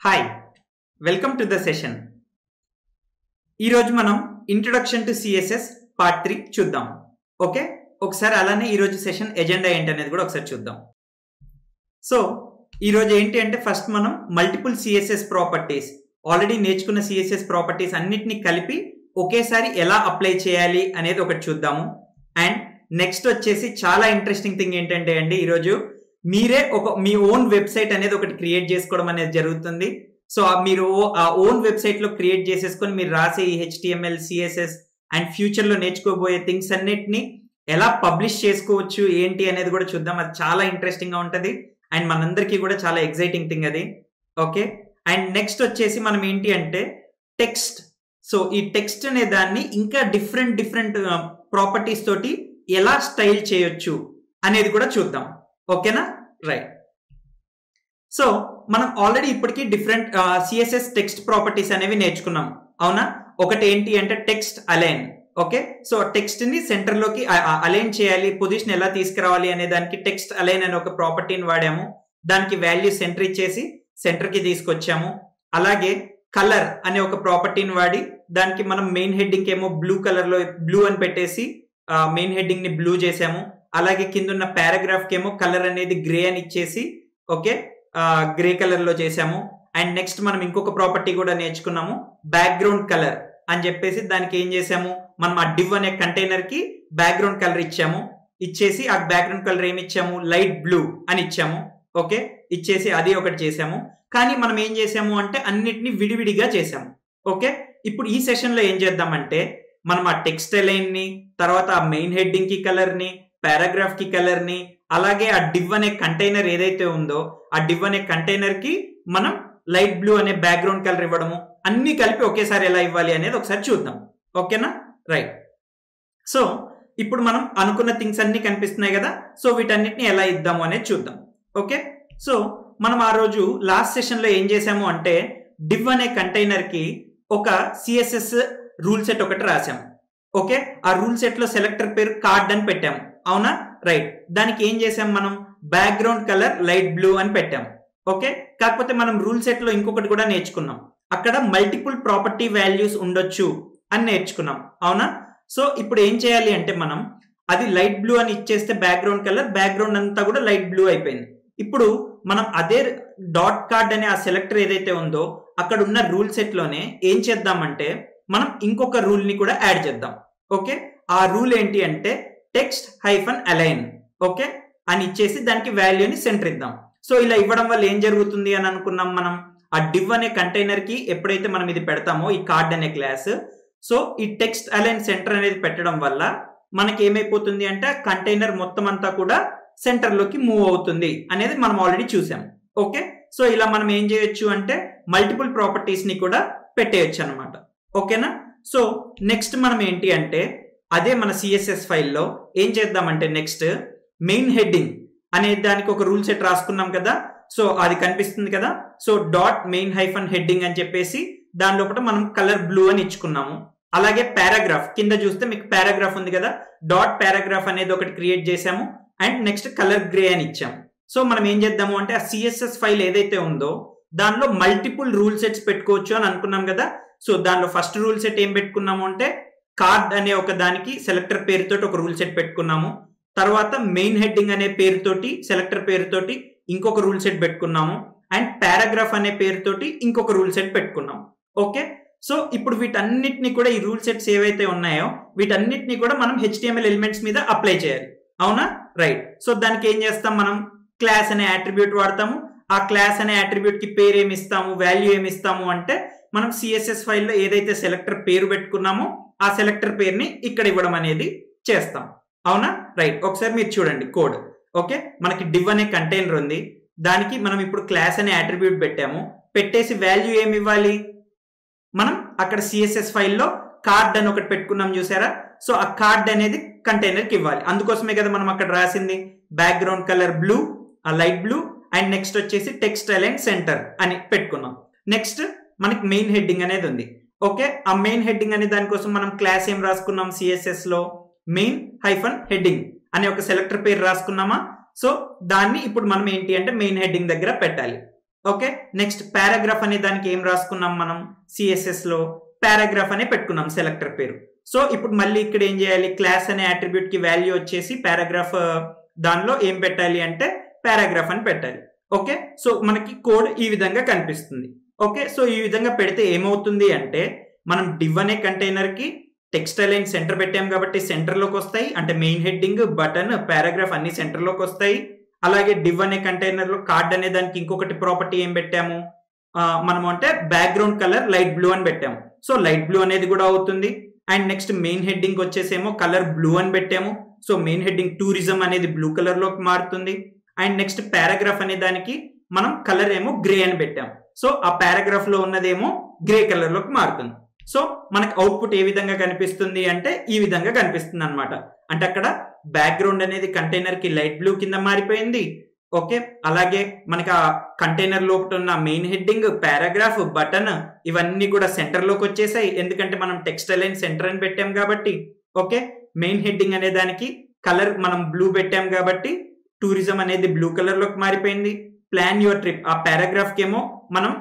Hi welcome to the session. ఈరోజు మనం introduction to CSS part 3 చూద్దాం. ఓకే, ఒకసారి అలానే ఈరోజు సెషన్ ఎజెండా ఏంటి అనేది కూడా ఒకసారి చూద్దాం. సో ఈరోజు ఏంటి అంటే ఫస్ట్ మనం మల్టిపుల్ సిఎస్ఎస్ ప్రాపర్టీస్, ఆల్రెడీ నేర్చుకున్న సిఎస్ఎస్ ప్రాపర్టీస్ అన్నిటిని కలిపి ఒకేసారి ఎలా అప్లై చేయాలి అనేది ఒకటి చూద్దాము. అండ్ నెక్స్ట్ వచ్చేసి చాలా ఇంట్రెస్టింగ్ థింగ్ ఏంటంటే అండి, ఈరోజు మీరే మీ ఓన్ వెబ్సైట్ అనేది ఒకటి క్రియేట్ చేసుకోవడం అనేది జరుగుతుంది. సో మీరు ఆ ఓన్ వెబ్సైట్ లో క్రియేట్ చేసేసుకొని మీరు రాసే ఈ HTML, CSS అండ్ ఫ్యూచర్ లో నేర్చుకోబోయే థింగ్స్ అన్నిటిని ఎలా పబ్లిష్ చేసుకోవచ్చు ఏంటి అనేది కూడా చూద్దాం. అది చాలా ఇంట్రెస్టింగ్ గా ఉంటది అండ్ మనందరికీ కూడా చాలా ఎక్సైటింగ్ థింగ్ అది. ఓకే, అండ్ నెక్స్ట్ వచ్చేసి మనం ఏంటి అంటే టెక్స్ట్. సో ఈ టెక్స్ట్ అనే దాన్ని ఇంకా డిఫరెంట్ ప్రాపర్టీస్ తోటి ఎలా స్టైల్ చేయొచ్చు అనేది కూడా చూద్దాం. ఓకేనా, రైట్. సో మనం ఆల్రెడీ ఇప్పటికీ డిఫరెంట్ సిఎస్ఎస్ టెక్స్ట్ ప్రాపర్టీస్ అనేవి నేర్చుకున్నాం, అవునా? ఒకటి ఏంటి అంటే text align. Okay, so text ని సెంటర్ లోకి అలైన్ చేయాలి, పొజిషన్ ఎలా తీసుకురావాలి అనే దానికి టెక్స్ట్ అలైన్ అనే ఒక ప్రాపర్టీని వాడాము. దానికి వాల్యూ సెంటర్ ఇచ్చేసి సెంటర్ కి తీసుకొచ్చాము. అలాగే కలర్ అనే ఒక ప్రాపర్టీని వాడి దానికి మనం మెయిన్ హెడ్డింగ్ ఏమో బ్లూ కలర్ లో బ్లూ అని పెట్టేసి మెయిన్ హెడ్డింగ్ ని బ్లూ చేసాము. అలాగే కింద ఉన్న పారాగ్రాఫ్ కి ఏమో కలర్ అనేది గ్రే అని ఇచ్చేసి ఓకే గ్రే కలర్ లో చేసాము. అండ్ నెక్స్ట్ మనం ఇంకొక ప్రాపర్టీ కూడా నేర్చుకున్నాము, బ్యాక్గ్రౌండ్ కలర్ అని చెప్పేసి దానికి ఏం చేసాము, మనం ఆ డివ్ అనే కంటైనర్ కి బ్యాక్గ్రౌండ్ కలర్ ఇచ్చాము. ఇచ్చేసి ఆ బ్యాక్గ్రౌండ్ కలర్ ఏమి ఇచ్చాము, లైట్ బ్లూ అని ఇచ్చాము. ఓకే, ఇచ్చేసి అది ఒకటి చేసాము. కానీ మనం ఏం చేసాము అంటే అన్నిటిని విడివిడిగా చేసాము. ఓకే, ఇప్పుడు ఈ సెషన్ లో ఏం చేద్దామంటే మనం ఆ టెక్స్ట్ అలైన్ ని, తర్వాత ఆ మెయిన్ హెడ్డింగ్ కి కలర్ ని, పారాగ్రాఫ్ కి కలర్ ని, అలాగే ఆ డివ్ అనే కంటైనర్ ఏదైతే ఉందో ఆ డివ్ అనే కంటైనర్ కి మనం లైట్ బ్లూ అనే బ్యాక్గ్రౌండ్ కలర్ ఇవ్వడము, అన్ని కలిపి ఒకేసారి ఎలా ఇవ్వాలి అనేది ఒకసారి చూద్దాం. ఓకేనా, రైట్. సో ఇప్పుడు మనం అనుకున్న థింగ్స్ అన్ని కనిపిస్తున్నాయి కదా, సో వీటన్నిటిని ఎలా ఇద్దాము అనేది చూద్దాం. ఓకే, సో మనం ఆ రోజు లాస్ట్ సెషన్ లో ఏం చేసాము అంటే డివ్ అనే కంటైనర్ కి ఒక సిఎస్ఎస్ రూల్ సెట్ ఒకటి రాసాము. ఓకే, ఆ రూల్ సెట్ లో సెలెక్టర్ పేరు కార్డ్ అని పెట్టాము, అవునా? రైట్. దానికి ఏం చేసాం, మనం బ్యాక్గ్రౌండ్ కలర్ లైట్ బ్లూ అని పెట్టాము. ఓకే, కాకపోతే మనం రూల్ సెట్ లో ఇంకొకటి కూడా నేర్చుకున్నాం, అక్కడ మల్టిపుల్ ప్రాపర్టీ వాల్యూస్ ఉండొచ్చు అని నేర్చుకున్నాం, అవునా? సో ఇప్పుడు ఏం చేయాలి అంటే మనం అది లైట్ బ్లూ అని ఇచ్చేస్తే బ్యాక్గ్రౌండ్ కలర్, బ్యాక్గ్రౌండ్ అంతా కూడా లైట్ బ్లూ అయిపోయింది. ఇప్పుడు మనం అదే డాట్ కార్డ్ అనే ఆ సెలెక్టర్ ఏదైతే ఉందో అక్కడ ఉన్న రూల్ సెట్ లోనే ఏం చేద్దామంటే మనం ఇంకొక రూల్ ని కూడా యాడ్ చేద్దాం. ఓకే, ఆ రూల్ ఏంటి అంటే టెక్స్ట్ హైఫన్ అలైన్ ఓకే అని ఇచ్చేసి దానికి వాల్యూని సెంటర్ ఇద్దాం. సో ఇలా ఇవ్వడం వల్ల ఏం జరుగుతుంది అని అనుకున్నాం, మనం ఆ డివ్ అనే కంటైనర్ కి ఎప్పుడైతే మనం ఇది పెడతామో ఈ కార్డ్ అనే క్లాస్, సో ఈ టెక్స్ట్ అలైన్ సెంటర్ అనేది పెట్టడం వల్ల మనకి ఏమైపోతుంది అంటే కంటైనర్ మొత్తం అంతా కూడా సెంటర్ లోకి మూవ్ అవుతుంది అనేది మనం ఆల్రెడీ చూసాం. ఓకే, సో ఇలా మనం ఏం చేయొచ్చు అంటే మల్టిపుల్ ప్రాపర్టీస్ ని కూడా పెట్టేయచ్చు అనమాట. ఓకేనా, సో నెక్స్ట్ మనం ఏంటి అంటే అదే మన సిఎస్ఎస్ ఫైల్లో ఏం చేద్దామంటే నెక్స్ట్ మెయిన్ హెడ్డింగ్ అనే దానికి ఒక రూల్ సెట్ రాసుకున్నాం కదా, సో అది కనిపిస్తుంది కదా. So dot main hyphen heading అని చెప్పేసి దాని లోపల మనం కలర్ బ్లూ అని ఇచ్చుకున్నాము. అలాగే పారాగ్రాఫ్ కింద చూస్తే మీకు పారాగ్రాఫ్ ఉంది కదా, డాట్ పారాగ్రాఫ్ అనేది ఒకటి క్రియేట్ చేసాము అండ్ నెక్స్ట్ కలర్ గ్రే అని ఇచ్చాము. సో మనం ఏం చేద్దాము అంటే ఆ సిఎస్ఎస్ ఫైల్ ఏదైతే ఉందో దానిలో మల్టిపుల్ రూల్ సెట్స్ పెట్టుకోవచ్చు అని అనుకున్నాం కదా. సో దానిలో ఫస్ట్ రూల్ సెట్ ఏం పెట్టుకున్నాము అంటే కార్డ్ అనే ఒక దానికి సెలెక్టర్ పేరుతోటి ఒక రూల్ సెట్ పెట్టుకున్నాము. తర్వాత మెయిన్ హెడ్డింగ్ అనే పేరుతోటి సెలెక్టర్ పేరుతోటి ఇంకొక రూల్ సెట్ పెట్టుకున్నాము అండ్ పారాగ్రాఫ్ అనే పేరుతోటి ఇంకొక రూల్ సెట్ పెట్టుకున్నాము. ఓకే, సో ఇప్పుడు వీటన్నిటిని కూడా ఈ రూల్ సెట్స్ ఏవైతే ఉన్నాయో వీటన్నిటిని కూడా మనం HTML ఎలిమెంట్స్ మీద అప్లై చేయాలి, అవునా? రైట్. సో దానికి ఏం చేస్తాం, మనం క్లాస్ అనే అట్రిబ్యూట్ వాడతాము. ఆ క్లాస్ అనే అట్రిబ్యూట్ కి పేరు ఏమి ఇస్తాము, వాల్యూ ఏమి ఇస్తాము అంటే మనం సిఎస్ఎస్ ఫైల్లో ఏదైతే సెలెక్టర్ పేరు పెట్టుకున్నామో ఆ సెలెక్టర్ పేరుని ఇక్కడ ఇవ్వడం అనేది చేస్తాం, అవునా? రైట్. ఒకసారి మీరు చూడండి కోడ్. ఓకే, మనకి డివ్ అనే కంటైనర్ ఉంది, దానికి మనం ఇప్పుడు క్లాస్ అనే అట్రిబ్యూట్ పెట్టాము. పెట్టేసి వాల్యూ ఏమి ఇవ్వాలి, మనం అక్కడ సిఎస్ఎస్ ఫైల్లో కార్డ్ అని ఒకటి పెట్టుకున్నాం చూసారా. సో ఆ కార్డ్ అనేది కంటైనర్ కి ఇవ్వాలి, అందుకోసమే కదా మనం అక్కడ రాసింది బ్యాక్గ్రౌండ్ కలర్ బ్లూ, ఆ లైట్ బ్లూ అండ్ నెక్స్ట్ వచ్చేసి టెక్స్ట్ అలైన్ సెంటర్ అని పెట్టుకున్నాం. నెక్స్ట్ మనకి మెయిన్ హెడ్డింగ్ అనేది ఉంది. ఓకే, ఆ మెయిన్ హెడ్డింగ్ అనే దానికోసం మనం క్లాస్ ఏం రాసుకున్నాం, సిఎస్ఎస్ లో మెయిన్ హైఫన్ హెడ్డింగ్ అనే ఒక సెలెక్టర్ పేరు రాసుకున్నామా. సో దాన్ని ఇప్పుడు మనం ఏంటి అంటే మెయిన్ హెడ్డింగ్ దగ్గర పెట్టాలి. ఓకే, నెక్స్ట్ పారాగ్రాఫ్ అనే దానికి ఏం రాసుకున్నాం మనం సిఎస్ఎస్ లో పారాగ్రాఫ్ అనే పెట్టుకున్నాం సెలెక్టర్ పేరు. సో ఇప్పుడు మళ్ళీ ఇక్కడ ఏం చేయాలి, క్లాస్ అనే అట్రిబ్యూట్ కి వాల్యూ వచ్చేసి పారాగ్రాఫ్ దానిలో ఏం పెట్టాలి అంటే పారాగ్రాఫ్ అని పెట్టాలి. ఓకే, సో మనకి కోడ్ ఈ విధంగా కనిపిస్తుంది. ఓకే, సో ఈ విధంగా పెడితే ఏమవుతుంది అంటే మనం div అనే కంటైనర్ కి టెక్స్ట్ అలైన్ సెంటర్ పెట్టాం కాబట్టి సెంటర్ లోకి వస్తాయి, అంటే మెయిన్ హెడ్డింగ్ బటన్ పారాగ్రాఫ్ అన్ని సెంటర్ లోకి వస్తాయి. అలాగే div అనే కంటైనర్ లో కార్డ్ అనే దానికి ఇంకొకటి ప్రాపర్టీ ఏం పెట్టాము మనము అంటే బ్యాక్గ్రౌండ్ కలర్ లైట్ బ్లూ అని పెట్టాము. సో లైట్ బ్లూ అనేది కూడా అవుతుంది. అండ్ నెక్స్ట్ మెయిన్ హెడ్డింగ్ వచ్చేసేమో కలర్ బ్లూ అని పెట్టాము. సో మెయిన్ హెడ్డింగ్ టూరిజం అనేది బ్లూ కలర్ లోకి మారుతుంది. అండ్ నెక్స్ట్ పారాగ్రాఫ్ అనే దానికి మనం కలర్ ఏమో గ్రే అని పెట్టాము. సో ఆ పారాగ్రాఫ్ లో ఉన్నదేమో గ్రే కలర్ లోకి మారుతుంది. సో మనకు అవుట్పుట్ ఏ విధంగా కనిపిస్తుంది అంటే ఈ విధంగా కనిపిస్తుంది అనమాట. అంటే అక్కడ బ్యాక్గ్రౌండ్ అనేది కంటైనర్ కి లైట్ బ్లూ కింద మారిపోయింది. ఓకే, అలాగే మనకి ఆ కంటైనర్ లోపల ఉన్న మెయిన్ హెడ్డింగ్ పారాగ్రాఫ్ బటన్ ఇవన్నీ కూడా సెంటర్ లోకి వచ్చేసాయి, ఎందుకంటే మనం టెక్స్ట్ అలైన్ సెంటర్ అని పెట్టాం కాబట్టి. ఓకే, మెయిన్ హెడ్డింగ్ అనే దానికి కలర్ మనం బ్లూ పెట్టాం కాబట్టి టూరిజం అనేది బ్లూ కలర్ లోకి మారిపోయింది. ప్లాన్ యువర్ ట్రిప్ ఆ పారాగ్రాఫ్ కి ఏమో మనం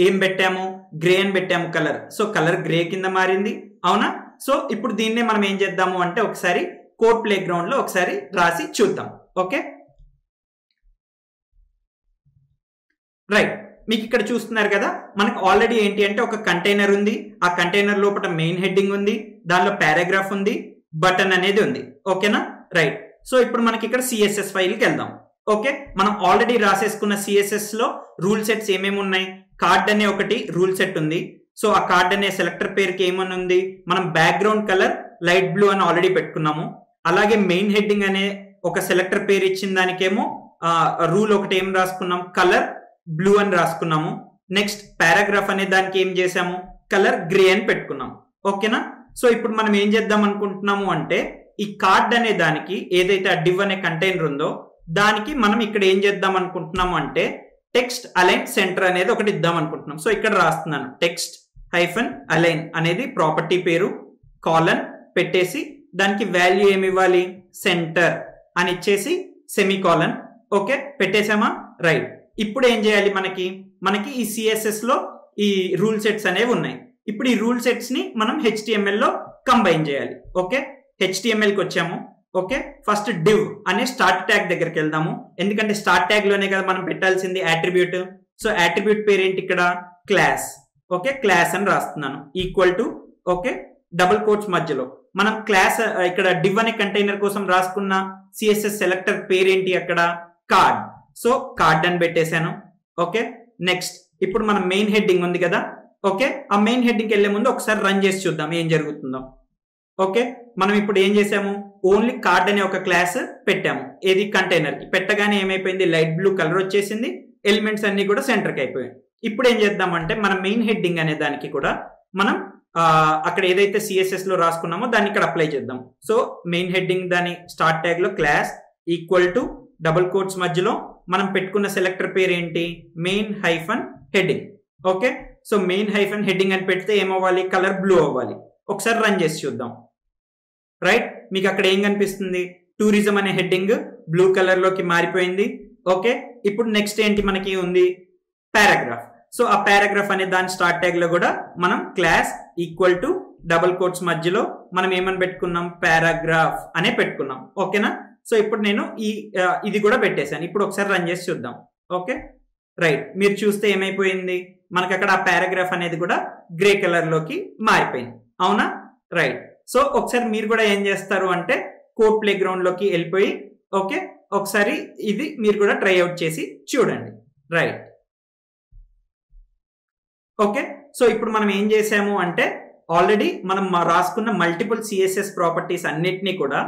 ఏం పెట్టాము గ్రే అని పెట్టాము కలర్. సో కలర్ గ్రే కింద మారింది, అవునా. సో ఇప్పుడు దీన్నే మనం ఏం చేద్దాము అంటే ఒకసారి కోడ్ ప్లే గ్రౌండ్ లో ఒకసారి రాసి చూద్దాం. ఓకే, రైట్, మీకు ఇక్కడ చూస్తున్నారు కదా మనకు ఆల్రెడీ ఏంటి అంటే ఒక కంటైనర్ ఉంది, ఆ కంటైనర్ లోపల మెయిన్ హెడ్డింగ్ ఉంది, దానిలో పారాగ్రాఫ్ ఉంది, బటన్ అనేది ఉంది. ఓకేనా, రైట్. సో ఇప్పుడు మనకి ఇక్కడ సిఎస్ఎస్ ఫైల్కి వెళ్దాం. ఓకే, మనం ఆల్రెడీ రాసేసుకున్న సిఎస్ఎస్ లో రూల్ సెట్స్ ఏమేమి ఉన్నాయి, కార్డ్ అనే ఒకటి రూల్ సెట్ ఉంది. సో ఆ కార్డ్ అనే సెలెక్టర్ పేరుకి ఏమని ఉంది, మనం బ్యాక్గ్రౌండ్ కలర్ లైట్ బ్లూ అని ఆల్రెడీ పెట్టుకున్నాము. అలాగే మెయిన్ హెడ్డింగ్ అనే ఒక సెలెక్టర్ పేరు ఇచ్చిన దానికేమో రూల్ ఒకటి ఏం రాసుకున్నాం, కలర్ బ్లూ అని రాసుకున్నాము. నెక్స్ట్ పారాగ్రాఫ్ అనే దానికి ఏం చేసాము, కలర్ గ్రే అని పెట్టుకున్నాం. ఓకేనా, సో ఇప్పుడు మనం ఏం చేద్దాం అనుకుంటున్నాము అంటే ఈ కార్డ్ అనే దానికి ఏదైతే ఆ div అనే కంటైనర్ ఉందో దానికి మనం ఇక్కడ ఏం చేద్దాం అనుకుంటున్నాము అంటే టెక్స్ట్ అలైన్ సెంటర్ అనేది ఒకటి ఇద్దాం అనుకుంటున్నాం. సో ఇక్కడ రాస్తున్నాను టెక్స్ట్ హైఫన్ అలైన్ అనేది ప్రాపర్టీ పేరు, కాలన్ పెట్టేసి దానికి వాల్యూ ఏమి ఇవ్వాలి, సెంటర్ అని ఇచ్చేసి సెమీ కాలన్. ఓకే, పెట్టేసామా, రైట్. ఇప్పుడు ఏం చేయాలి, మనకి ఈ సిఎస్ఎస్ లో ఈ రూల్ సెట్స్ అనేవి ఉన్నాయి. ఇప్పుడు ఈ రూల్ సెట్స్ ని మనం HTML లో కంబైన్ చేయాలి. ఓకే, HTML కి వచ్చాము. ఓకే, ఫస్ట్ div అనే స్టార్ట్ ట్యాగ్ దగ్గరికి వెళ్దాము, ఎందుకంటే స్టార్ట్ ట్యాగ్ లోనే కదా మనం పెట్టాల్సింది అట్రిబ్యూట్. సో అట్రిబ్యూట్ పేరు ఏంటి ఇక్కడ, క్లాస్. ఓకే, క్లాస్ అని రాస్తున్నాను, equal to okay double quotes మధ్యలో మనం క్లాస్ ఇక్కడ div అనే కంటైనర్ కోసం రాసుకున్న సిఎస్ఎస్ సెలెక్టర్ పేరేంటి అక్కడ, కార్డ్. సో కార్డ్ అని పెట్టేశాను. ఓకే, నెక్స్ట్ ఇప్పుడు మన మెయిన్ హెడ్డింగ్ ఉంది కదా. ఓకే, ఆ మెయిన్ హెడ్డింగ్కి వెళ్లే ముందు ఒకసారి రన్ చేసి చూద్దాం ఏం జరుగుతుందో. ఓకే, మనం ఇప్పుడు ఏం చేసాము, ఓన్లీ కార్డ్ అనే ఒక క్లాస్ పెట్టాము ఏది కంటైనర్ కి, పెట్టగానే ఏమైపోయింది, లైట్ బ్లూ కలర్ వచ్చేసింది, ఎలిమెంట్స్ అన్ని కూడా సెంటర్కి అయిపోయాయి. ఇప్పుడు ఏం చేద్దామంటే మన మెయిన్ హెడ్డింగ్ అనే దానికి కూడా మనం అక్కడ ఏదైతే సిఎస్ఎస్ లో రాసుకున్నామో దాన్ని ఇక్కడ అప్లై చేద్దాం. సో మెయిన్ హెడ్డింగ్ దాని స్టార్ట్ ట్యాగ్ లో class equal to double quotes మధ్యలో మనం పెట్టుకున్న సెలెక్టర్ పేరు ఏంటి, main hyphen heading. Okay, so main hyphen heading అని పెడితే ఏమవ్వాలి, కలర్ బ్లూ అవ్వాలి. ఒకసారి రన్ చేసి చూద్దాం. రైట్, మీకు అక్కడ ఏం కనిపిస్తుంది, టూరిజం అనే హెడ్డింగ్ బ్లూ కలర్ లోకి మారిపోయింది. ఓకే, ఇప్పుడు నెక్స్ట్ ఏంటి మనకి ఉంది, పారాగ్రాఫ్. సో ఆ పారాగ్రాఫ్ అనే దాని స్టార్ట్ ట్యాగ్ లో కూడా మనం class equal to double quotes మధ్యలో మనం ఏమని పెట్టుకున్నాం, పారాగ్రాఫ్ అనే పెట్టుకున్నాం. ఓకేనా, సో ఇప్పుడు నేను ఇది కూడా పెట్టేశాను. ఇప్పుడు ఒకసారి రన్ చేసి చూద్దాం. ఓకే, రైట్, మీరు చూస్తే ఏమైపోయింది, మనకి అక్కడ ఆ పారాగ్రాఫ్ అనేది కూడా గ్రే కలర్ లోకి మారిపోయింది, అవునా. రైట్, సో ఒకసారి మీరు కూడా ఏం చేస్తారు అంటే కోడ్ ప్లే గ్రౌండ్ లోకి వెళ్ళిపోయి ఓకే ఒకసారి ఇది మీరు కూడా ట్రై అవుట్ చేసి చూడండి. రైట్, ఓకే, సో ఇప్పుడు మనం ఏం చేసాము అంటే ఆల్రెడీ మనం రాసుకున్న మల్టిపుల్ సిఎస్ఎస్ ప్రాపర్టీస్ అన్నిటినీ కూడా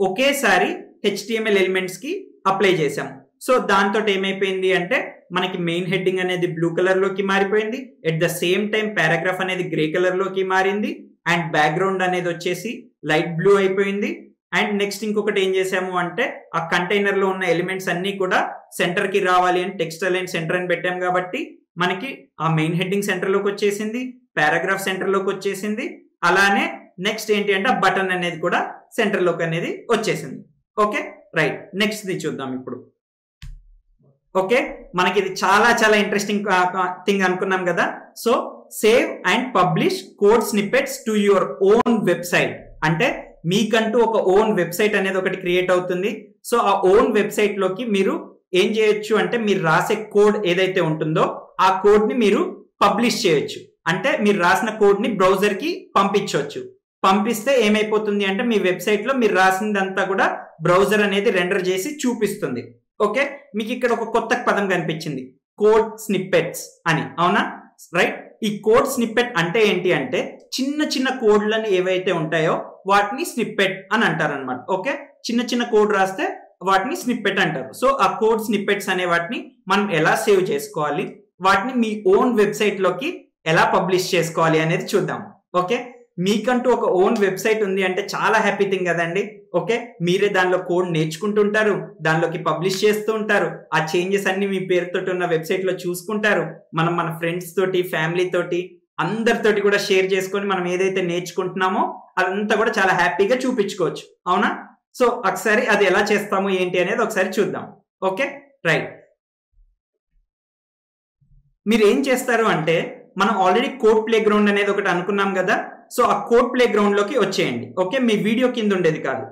ఒకేసారి HTML ఎలిమెంట్స్ కి అప్లై చేసాము. సో దాంతో ఏమైపోయింది అంటే మనకి మెయిన్ హెడ్డింగ్ అనేది బ్లూ కలర్ లోకి మారిపోయింది, at the same time paragraph అనేది గ్రే కలర్ లోకి మారింది, అండ్ బ్యాక్గ్రౌండ్ అనేది వచ్చేసి లైట్ బ్లూ అయిపోయింది. అండ్ నెక్స్ట్ ఇంకొకటి ఏం చేసాము అంటే ఆ కంటైనర్ లో ఉన్న ఎలిమెంట్స్ అన్ని కూడా సెంటర్ కి రావాలి అని టెక్స్ట్ అలైన్ సెంటర్ అని పెట్టాం కాబట్టి మనకి ఆ మెయిన్ హెడ్డింగ్ సెంటర్ లోకి వచ్చేసింది, పారాగ్రాఫ్ సెంటర్ లోకి వచ్చేసింది. అలానే నెక్స్ట్ ఏంటి అంటే ఆ బటన్ అనేది కూడా సెంటర్ లోకి అనేది వచ్చేసింది. ఓకే, రైట్, నెక్స్ట్ ది చూద్దాం ఇప్పుడు. ఓకే, మనకి ఇది చాలా చాలా ఇంట్రెస్టింగ్ థింగ్ అనుకున్నాం కదా. So save and publish code snippets to your own website. అంటే మీకంటూ ఒక ఓన్ వెబ్సైట్ అనేది ఒకటి క్రియేట్ అవుతుంది. సో ఆ ఓన్ వెబ్సైట్ లోకి మీరు ఏం చేయొచ్చు అంటే మీరు రాసే కోడ్ ఏదైతే ఉంటుందో ఆ కోడ్ ని మీరు పబ్లిష్ చేయొచ్చు. అంటే మీరు రాసిన కోడ్ ని బ్రౌజర్ కి పంపించవచ్చు. పంపిస్తే ఏమైపోతుంది అంటే మీ వెబ్సైట్ లో మీరు రాసిందంతా కూడా బ్రౌజర్ అనేది రెండర్ చేసి చూపిస్తుంది. ఓకే, మీకు ఇక్కడ ఒక కొత్త పదం కనిపించింది, కోడ్ స్నిప్పెట్స్ అని. అవునా, రైట్. ఈ కోడ్ స్నిప్పెట్ అంటే ఏంటి అంటే చిన్న చిన్న కోడ్లను ఏవైతే ఉంటాయో వాటిని స్నిప్పెట్ అని అంటారు అనమాట. ఓకే, చిన్న చిన్న కోడ్ రాస్తే వాటిని స్నిప్పెట్ అంటారు. సో ఆ కోడ్ స్నిప్పెట్స్ అనే వాటిని మనం ఎలా సేవ్ చేసుకోవాలి, వాటిని మీ ఓన్ వెబ్సైట్ లోకి ఎలా పబ్లిష్ చేసుకోవాలి అనేది చూద్దాం. ఓకే, మీకంటూ ఒక ఓన్ వెబ్సైట్ ఉంది అంటే చాలా హ్యాపీ థింగ్ కదండి. ఓకే, మీరే దానిలో కోడ్ నేర్చుకుంటుంటారు, దానిలోకి పబ్లిష్ చేస్తూ ఉంటారు, ఆ చేంజెస్ అన్ని మీ పేరుతో ఉన్న వెబ్సైట్ లో చూసుకుంటారు. మనం మన ఫ్రెండ్స్ తోటి, ఫ్యామిలీ తోటి, అందరితోటి కూడా షేర్ చేసుకొని మనం ఏదైతే నేర్చుకుంటున్నామో అదంతా కూడా చాలా హ్యాపీగా చూపించుకోవచ్చు. అవునా, సో ఒకసారి అది ఎలా చేస్తాము ఏంటి అనేది ఒకసారి చూద్దాం. Okay, right. మీరు ఏం చేస్తారు అంటే మనం ఆల్రెడీ కోడ్ ప్లే గ్రౌండ్ అనేది ఒకటి అనుకున్నాం కదా. సో ఆ కోడ్ ప్లే గ్రౌండ్ లోకి వచ్చేయండి. ఓకే, మీ వీడియో కింద ఉండేది కాదు,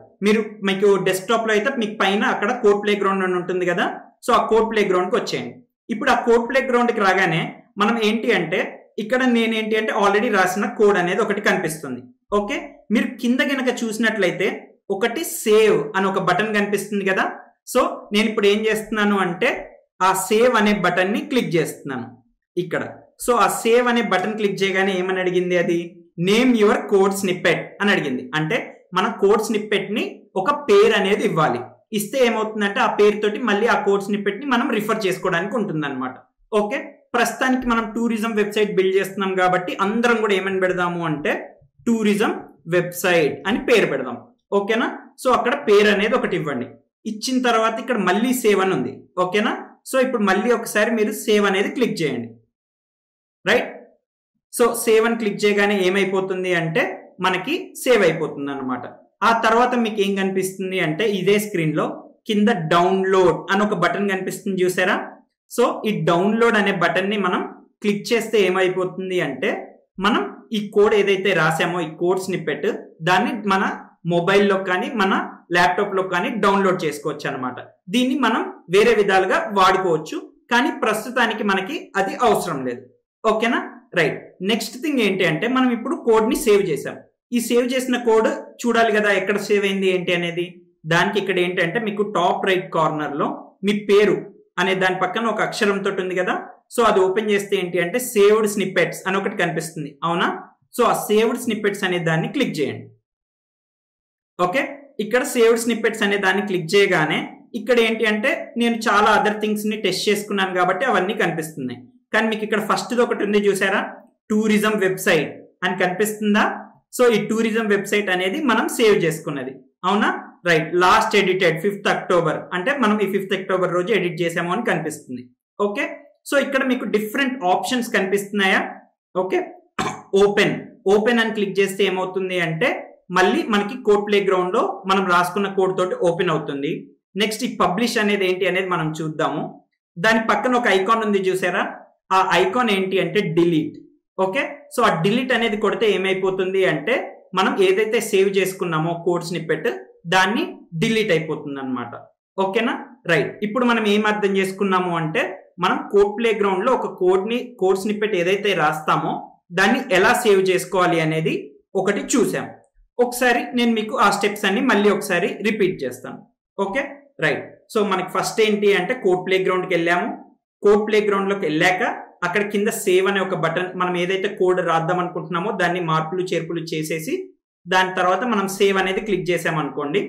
మీకు డెస్క్టాప్ లో అయితే మీకు పైన అక్కడ కోడ్ ప్లే గ్రౌండ్ అని ఉంటుంది కదా. సో ఆ కోడ్ ప్లే గ్రౌండ్ కి వచ్చేయండి. ఇప్పుడు ఆ కోడ్ ప్లే గ్రౌండ్ కి రాగానే మనం ఏంటి అంటే ఇక్కడ నేనేంటి అంటే ఆల్రెడీ రాసిన కోడ్ అనేది ఒకటి కనిపిస్తుంది. ఓకే, మీరు కింద గనక చూసినట్లయితే ఒకటి సేవ్ అని ఒక బటన్ కనిపిస్తుంది కదా. సో నేను ఇప్పుడు ఏం చేస్తున్నాను అంటే ఆ సేవ్ అనే బటన్ ని క్లిక్ చేస్తున్నాను ఇక్కడ. సో ఆ సేవ్ అనే బటన్ క్లిక్ చేయగానే ఏమని అడిగింది, అది నేమ్ యువర్ కోడ్ స్నిప్పెట్ అని అడిగింది. అంటే మన కోడ్ స్నిప్పెట్ ని ఒక పేరు అనేది ఇవ్వాలి. ఇస్తే ఏమవుతుందంటే ఆ పేరుతోటి మళ్ళీ ఆ కోడ్ స్నిప్పెట్ ని మనం రిఫర్ చేసుకోవడానికి ఉంటుంది అనమాట. ఓకే, ప్రస్తుతానికి మనం టూరిజం వెబ్సైట్ బిల్డ్ చేస్తున్నాం కాబట్టి అందరం కూడా ఏమని పెడదాము అంటే టూరిజం వెబ్సైట్ అని పేరు పెడదాం. ఓకేనా, సో అక్కడ పేరు అనేది ఒకటి ఇవ్వండి. ఇచ్చిన తర్వాత ఇక్కడ మళ్ళీ సేవ్ అని ఉంది. ఓకేనా, సో ఇప్పుడు మళ్ళీ ఒకసారి మీరు సేవ్ అనేది క్లిక్ చేయండి. రైట్, సో సేవ్ అని క్లిక్ చేయగానే ఏమైపోతుంది అంటే మనకి సేవ్ అయిపోతుంది అనమాట. ఆ తర్వాత మీకు ఏం కనిపిస్తుంది అంటే ఇదే స్క్రీన్ లో కింద డౌన్లోడ్ అని ఒక బటన్ కనిపిస్తుంది చూసారా. సో ఈ డౌన్లోడ్ అనే బటన్ ని మనం క్లిక్ చేస్తే ఏమైపోతుంది అంటే మనం ఈ కోడ్ ఏదైతే రాసామో ఈ కోడ్ స్నిప్పెట్ దాన్ని మన మొబైల్లో కానీ మన ల్యాప్టాప్ లో కానీ డౌన్లోడ్ చేసుకోవచ్చు అనమాట. దీన్ని మనం వేరే విధాలుగా వాడుకోవచ్చు, కానీ ప్రస్తుతానికి మనకి అది అవసరం లేదు. ఓకేనా, రైట్. నెక్స్ట్ థింగ్ ఏంటి అంటే మనం ఇప్పుడు కోడ్ ని సేవ్ చేసాం. ఈ సేవ్ చేసిన కోడ్ చూడాలి కదా ఎక్కడ సేవ్ అయింది ఏంటి అనేది. దానికి ఇక్కడ ఏంటంటే మీకు టాప్ రైట్ కార్నర్ లో మీ పేరు అనే దాని పక్కన ఒక అక్షరంతో ఉంది కదా. సో అది ఓపెన్ చేస్తే ఏంటి అంటే సేవ్డ్ స్నిప్పెట్స్ అని ఒకటి కనిపిస్తుంది. అవునా, సో ఆ సేవ్డ్ స్నిప్పెట్స్ అనే దాన్ని క్లిక్ చేయండి. ఓకే, ఇక్కడ సేవ్డ్ స్నిప్పెట్స్ అనే దాన్ని క్లిక్ చేయగానే ఇక్కడ ఏంటి అంటే నేను చాలా అదర్ థింగ్స్ ని టెస్ట్ చేసుకున్నాను కాబట్టి అవన్నీ కనిపిస్తున్నాయి. కానీ మీకు ఇక్కడ ఫస్ట్ ఒకటి ఉంది చూసారా, టూరిజం వెబ్సైట్ అని కనిపిస్తుందా. సో ఈ టూరిజం వెబ్సైట్ అనేది మనం సేవ్ చేసుకున్నది. అవునా, right. Last edited 5th October అంటే మనం ఈ 5th October రోజు ఎడిట్ చేసాము అని కనిపిస్తుంది. ఓకే, సో ఇక్కడ మీకు డిఫరెంట్ ఆప్షన్స్ కనిపిస్తున్నాయా. ఓకే, ఓపెన్ అని క్లిక్ చేస్తే ఏమవుతుంది అంటే మళ్ళీ మనకి కోడ్ ప్లే గ్రౌండ్ లో మనం రాసుకున్న కోడ్ తోటి ఓపెన్ అవుతుంది. నెక్స్ట్ ఈ పబ్లిష్ అనేది ఏంటి అనేది మనం చూద్దాము. దాని పక్కన ఒక ఐకాన్ ఉంది చూసారా, ఆ ఐకాన్ ఏంటి అంటే డిలీట్. ఓకే, సో ఆ డిలీట్ అనేది కొడితే ఏమైపోతుంది అంటే మనం ఏదైతే సేవ్ చేసుకున్నామో కోడ్ స్నిప్పెట్ దాన్ని డిలీట్ అయిపోతుంది అనమాట. ఓకేనా, రైట్. ఇప్పుడు మనం ఏం అర్థం చేసుకున్నాము అంటే మనం కోడ్ ప్లే గ్రౌండ్ లో ఒక కోడ్ స్నిప్పెట్ ఏదైతే రాస్తామో దాన్ని ఎలా సేవ్ చేసుకోవాలి అనేది ఒకటి చూసాం. ఒకసారి నేను మీకు ఆ స్టెప్స్ అన్ని మళ్ళీ ఒకసారి రిపీట్ చేస్తాను. Okay, right. సో మనకి ఫస్ట్ ఏంటి అంటే కోడ్ ప్లే గ్రౌండ్కి వెళ్ళాము. కోడ్ ప్లే గ్రౌండ్ లోకి వెళ్ళాక అక్కడ కింద సేవ్ అనే ఒక బటన్, మనం ఏదైతే కోడ్ రాద్దాం అనుకుంటున్నామో దాన్ని మార్పులు చేర్పులు చేసేసి దాని తర్వాత మనం సేవ్ అనేది క్లిక్ చేసామనుకోండి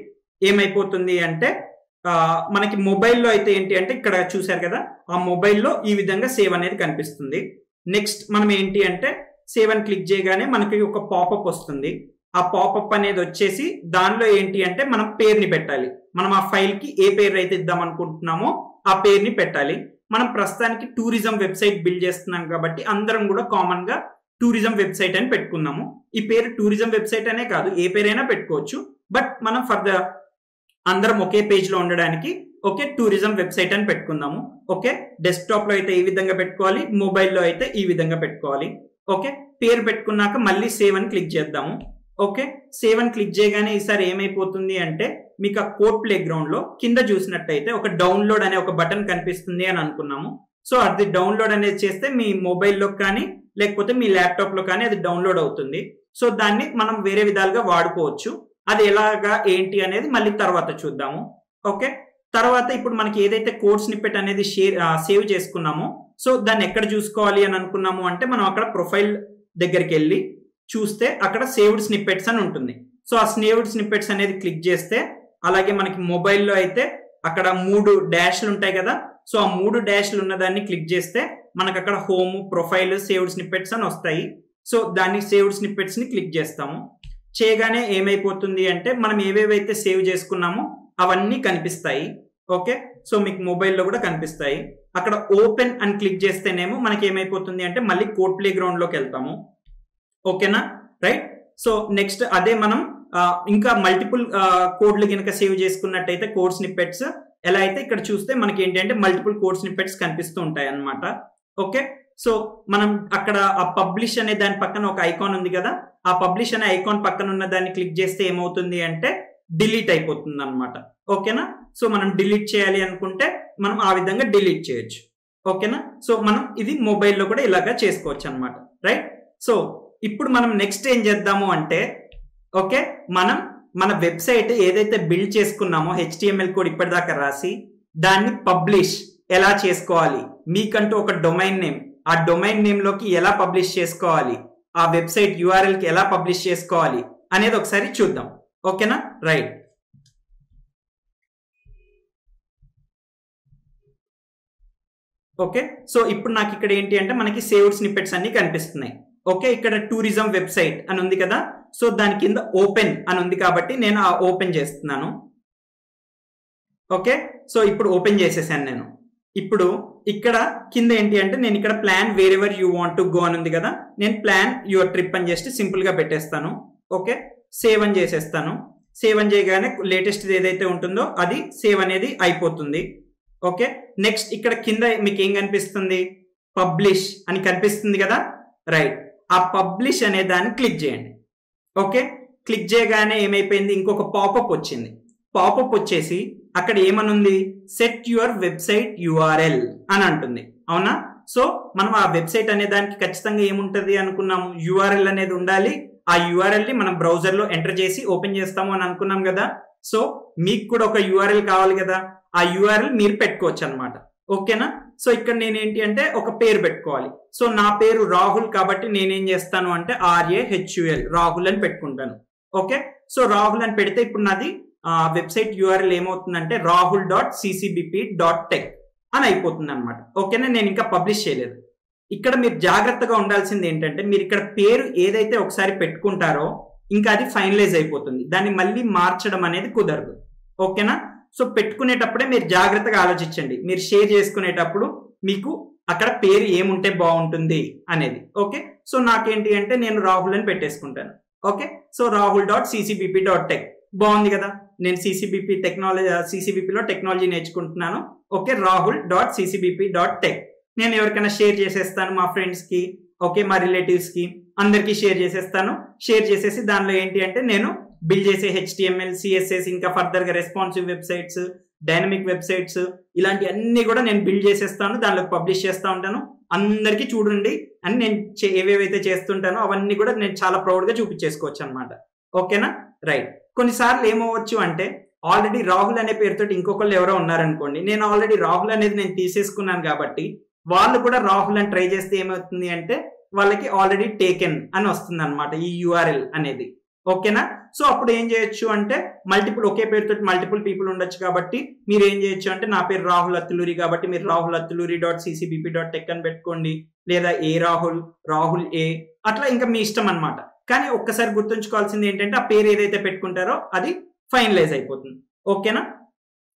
ఏమైపోతుంది అంటే మనకి మొబైల్లో అయితే ఏంటి అంటే ఇక్కడ చూసారు కదా ఆ మొబైల్లో ఈ విధంగా సేవ్ అనేది కనిపిస్తుంది. నెక్స్ట్ మనం ఏంటి అంటే సేవ్ అని క్లిక్ చేయగానే మనకి ఒక పాపప్ వస్తుంది. ఆ పాపప్ అనేది వచ్చేసి దానిలో ఏంటి అంటే మనం పేరుని పెట్టాలి. మనం ఆ ఫైల్ కి ఏ పేరు అయితే ఇద్దాం అనుకుంటున్నామో ఆ పేరుని పెట్టాలి. మనం ప్రస్తుతానికి టూరిజం వెబ్సైట్ బిల్డ్ చేస్తున్నాం కాబట్టి అందరం కూడా కామన్ గా టూరిజం వెబ్సైట్ అని పెట్టుకున్నాము. ఈ పేరు టూరిజం వెబ్సైట్ అనే కాదు, ఏ పేరైనా పెట్టుకోవచ్చు. బట్ మనం అందరం ఒకే పేజ్ లో ఉండడానికి ఓకే టూరిజం వెబ్సైట్ అని పెట్టుకుందాము. ఓకే డెస్క్టాప్ లో అయితే ఈ విధంగా పెట్టుకోవాలి, మొబైల్లో అయితే ఈ విధంగా పెట్టుకోవాలి. ఓకే పేరు పెట్టుకున్నాక మళ్ళీ సేవ్ అని క్లిక్ చేద్దాము. ఓకే సేవ్ అని క్లిక్ చేయగానే ఈసారి ఏమైపోతుంది అంటే మీకు ఆ కోడ్ ప్లే గ్రౌండ్ లో కింద చూసినట్టయితే ఒక డౌన్లోడ్ అనే ఒక బటన్ కనిపిస్తుంది అని అనుకున్నాము. సో అది డౌన్లోడ్ అనేది చేస్తే మీ మొబైల్లో కానీ లేకపోతే మీ ల్యాప్టాప్ లో కానీ అది డౌన్లోడ్ అవుతుంది. సో దాన్ని మనం వేరే విధాలుగా వాడుకోవచ్చు. అది ఎలాగా ఏంటి అనేది మళ్ళీ తర్వాత చూద్దాము. ఓకే తర్వాత ఇప్పుడు మనకి ఏదైతే కోడ్ స్నిప్పెట్ అనేది సేవ్ చేసుకున్నామో సో దాన్ని ఎక్కడ చూసుకోవాలి అని అనుకున్నాము అంటే మనం అక్కడ ప్రొఫైల్ దగ్గరికి వెళ్ళి చూస్తే అక్కడ సేవ్డ్ స్నిప్పెట్స్ అని ఉంటుంది. సో ఆ సేవ్డ్ స్నిప్పెట్స్ అనేది క్లిక్ చేస్తే అలాగే మనకి మొబైల్లో అయితే అక్కడ 3 డాష్లు ఉంటాయి కదా. సో ఆ 3 డాష్లు ఉన్నదాన్ని క్లిక్ చేస్తే మనకు అక్కడ హోమ్, ప్రొఫైల్, సేవ్డ్ స్నిప్పెట్స్ అని వస్తాయి. సో దాన్ని సేవ్డ్ స్నిప్పెట్స్ ని క్లిక్ చేస్తాము. చేయగానే ఏమైపోతుంది అంటే మనం ఏవేవైతే సేవ్ చేసుకున్నామో అవన్నీ కనిపిస్తాయి. ఓకే సో మీకు మొబైల్లో కూడా కనిపిస్తాయి. అక్కడ ఓపెన్ అని క్లిక్ చేస్తేనేమో మనకి ఏమైపోతుంది అంటే మళ్ళీ కోడ్ ప్లే గ్రౌండ్ లోకి వెళ్తాము. ఓకేనా రైట్. సో నెక్స్ట్ అదే మనం ఇంకా మల్టిపుల్ కోడ్లు కనుక సేవ్ చేసుకున్నట్టయితే కోడ్ స్నిప్పెట్స్ ఎలా అయితే ఇక్కడ చూస్తే మనకి ఏంటంటే మల్టిపుల్ కోడ్ స్నిప్పెట్స్ కనిపిస్తూ ఉంటాయి అన్నమాట. ఓకే సో మనం అక్కడ ఆ పబ్లిష్ అనే దాని పక్కన ఒక ఐకాన్ ఉంది కదా, ఆ పబ్లిష్ అనే ఐకాన్ పక్కన ఉన్న దాన్ని క్లిక్ చేస్తే ఏమవుతుంది అంటే డిలీట్ అయిపోతుంది అనమాట. ఓకేనా సో మనం డిలీట్ చేయాలి అనుకుంటే మనం ఆ విధంగా డిలీట్ చేయొచ్చు. ఓకేనా సో మనం ఇది మొబైల్లో కూడా ఇలాగా చేసుకోవచ్చు అనమాట. రైట్. సో ఇప్పుడు మనం నెక్స్ట్ ఏం చేద్దాము అంటే ఓకే మనం మన వెబ్సైట్ ఏదైతే బిల్డ్ చేసుకున్నామో HTML కోడ్ ఇప్పటిదాకా రాసి దాన్ని పబ్లిష్ ఎలా చేసుకోవాలి, మీకంటూ ఒక డొమైన్ నేమ్, ఆ డొమైన్ నేమ్ లోకి ఎలా పబ్లిష్ చేసుకోవాలి, ఆ వెబ్సైట్ URL కి ఎలా పబ్లిష్ చేసుకోవాలి అనేది ఒకసారి చూద్దాం. ఓకేనా రైట్. ఓకే సో ఇప్పుడు నాకు ఇక్కడ ఏంటి అంటే మనకి సేవ్డ్ స్నిప్పెట్స్ అన్ని కనిపిస్తున్నాయి. ఓకే ఇక్కడ టూరిజం వెబ్సైట్ అని ఉంది కదా, సో దాని కింద ఓపెన్ అని ఉంది కాబట్టి నేను ఆ ఓపెన్ చేస్తున్నాను. ఓకే సో ఇప్పుడు ఓపెన్ చేసేసాను నేను. ఇప్పుడు ఇక్కడ కింద ఏంటి అంటే నేను ఇక్కడ plan wear ever you want to go అని ఉంది కదా, నేను ప్లాన్ యువర్ ట్రిప్ అని చేసి సింపుల్ గా పెట్టేస్తాను. ఓకే సేవ్ అని చేసేస్తాను. సేవ్ అని చేయగానే లేటెస్ట్ ఏదైతే ఉంటుందో అది సేవ్ అనేది అయిపోతుంది. ఓకే నెక్స్ట్ ఇక్కడ కింద మీకు ఏం కనిపిస్తుంది, పబ్లిష్ అని కనిపిస్తుంది కదా. రైట్ ఆ పబ్లిష్ అనే దాన్ని క్లిక్ చేయండి. ఓకే క్లిక్ చేయగానే ఏమైపోయింది, ఇంకొక పాపప్ వచ్చింది. పాపప్ వచ్చేసి అక్కడ ఏమనుంది, సెట్ యువర్ వెబ్సైట్ URL అని అంటుంది. అవునా. సో మనం ఆ వెబ్సైట్ అనే దానికి ఖచ్చితంగా ఏముంటది అనుకున్నాము, URL అనేది ఉండాలి. ఆ URL ని మనం బ్రౌజర్ లో ఎంటర్ చేసి ఓపెన్ చేస్తాము అని అనుకున్నాం కదా. సో మీకు కూడా ఒక URL కావాలి కదా, ఆ URL మీరు పెట్టుకోవచ్చు అనమాట. ఓకేనా సో ఇక్కడ నేనేంటి అంటే ఒక పేరు పెట్టుకోవాలి. సో నా పేరు రాహుల్ కాబట్టి నేనేం చేస్తాను అంటే RAHUL రాహుల్ అని పెట్టుకుంటాను. ఓకే సో రాహుల్ అని పెడితే ఇప్పుడు నాది వెబ్సైట్ URL ఏమవుతుందంటే rahul.ccbp.tech అని అయిపోతుంది అనమాట. ఓకేనా నేను ఇంకా పబ్లిష్ చేయలేదు. ఇక్కడ మీరు జాగ్రత్తగా ఉండాల్సింది ఏంటంటే మీరు ఇక్కడ పేరు ఏదైతే ఒకసారి పెట్టుకుంటారో ఇంకా అది ఫైనలైజ్ అయిపోతుంది, దాన్ని మళ్ళీ మార్చడం అనేది కుదరదు. ఓకేనా సో పెట్టుకునేటప్పుడే మీరు జాగ్రత్తగా ఆలోచించండి, మీరు షేర్ చేసుకునేటప్పుడు మీకు అక్కడ పేరు ఏముంటే బాగుంటుంది అనేది. ఓకే సో నాకేంటి అంటే నేను రాహుల్ అని పెట్టేసుకుంటాను. ఓకే సో rahul.ccbp.tech బాగుంది కదా, నేను CCBPలో టెక్నాలజీ నేర్చుకుంటున్నాను. ఓకే rahul.ccbp.tech నేను ఎవరికైనా షేర్ చేసేస్తాను, మా ఫ్రెండ్స్ కి, ఓకే మా రిలేటివ్స్ కి అందరికి షేర్ చేసేస్తాను. షేర్ చేసేసి దానిలో ఏంటి అంటే నేను బిల్డ్ చేసే HTML, CSS ఇంకా ఫర్దర్ గా రెస్పాన్సివ్ వెబ్సైట్స్, డైనమిక్ వెబ్సైట్స్ ఇలాంటి అన్ని కూడా నేను బిల్డ్ చేసేస్తాను, దానిలో పబ్లిష్ చేస్తూ ఉంటాను. అందరికీ చూడండి అని నేను ఏవేవైతే చేస్తుంటానో అవన్నీ కూడా నేను చాలా ప్రౌడ్ గా చూపించేసుకోవచ్చు అనమాట. ఓకేనా రైట్. కొన్నిసార్లు ఏమవచ్చు అంటే ఆల్రెడీ రాహుల్ అనే పేరుతోటి ఇంకొకళ్ళు ఎవరో ఉన్నారనుకోండి, నేను ఆల్రెడీ రాహుల్ అనేది నేను తీసేసుకున్నాను కాబట్టి వాళ్ళు కూడా రాహుల్ అని ట్రై చేస్తే ఏమవుతుంది అంటే వాళ్ళకి ఆల్రెడీ టేకెన్ అని వస్తుంది అనమాట ఈ URL అనేది. ఓకేనా సో అప్పుడు ఏం చేయొచ్చు అంటే మల్టిపుల్ ఒకే పేరుతో మల్టిపుల్ పీపుల్ ఉండొచ్చు కాబట్టి మీరు ఏం చేయొచ్చు అంటే నా పేరు రాహుల్ అత్తులూరి కాబట్టి మీరు rahul@ccbp.tech అని పెట్టుకోండి, లేదా రాహుల్ ఏ అట్లా ఇంకా మీ ఇష్టం అనమాట. కానీ ఒక్కసారి గుర్తుంచుకోవాల్సింది ఏంటంటే ఆ పేరు ఏదైతే పెట్టుకుంటారో అది ఫైనలైజ్ అయిపోతుంది. ఓకేనా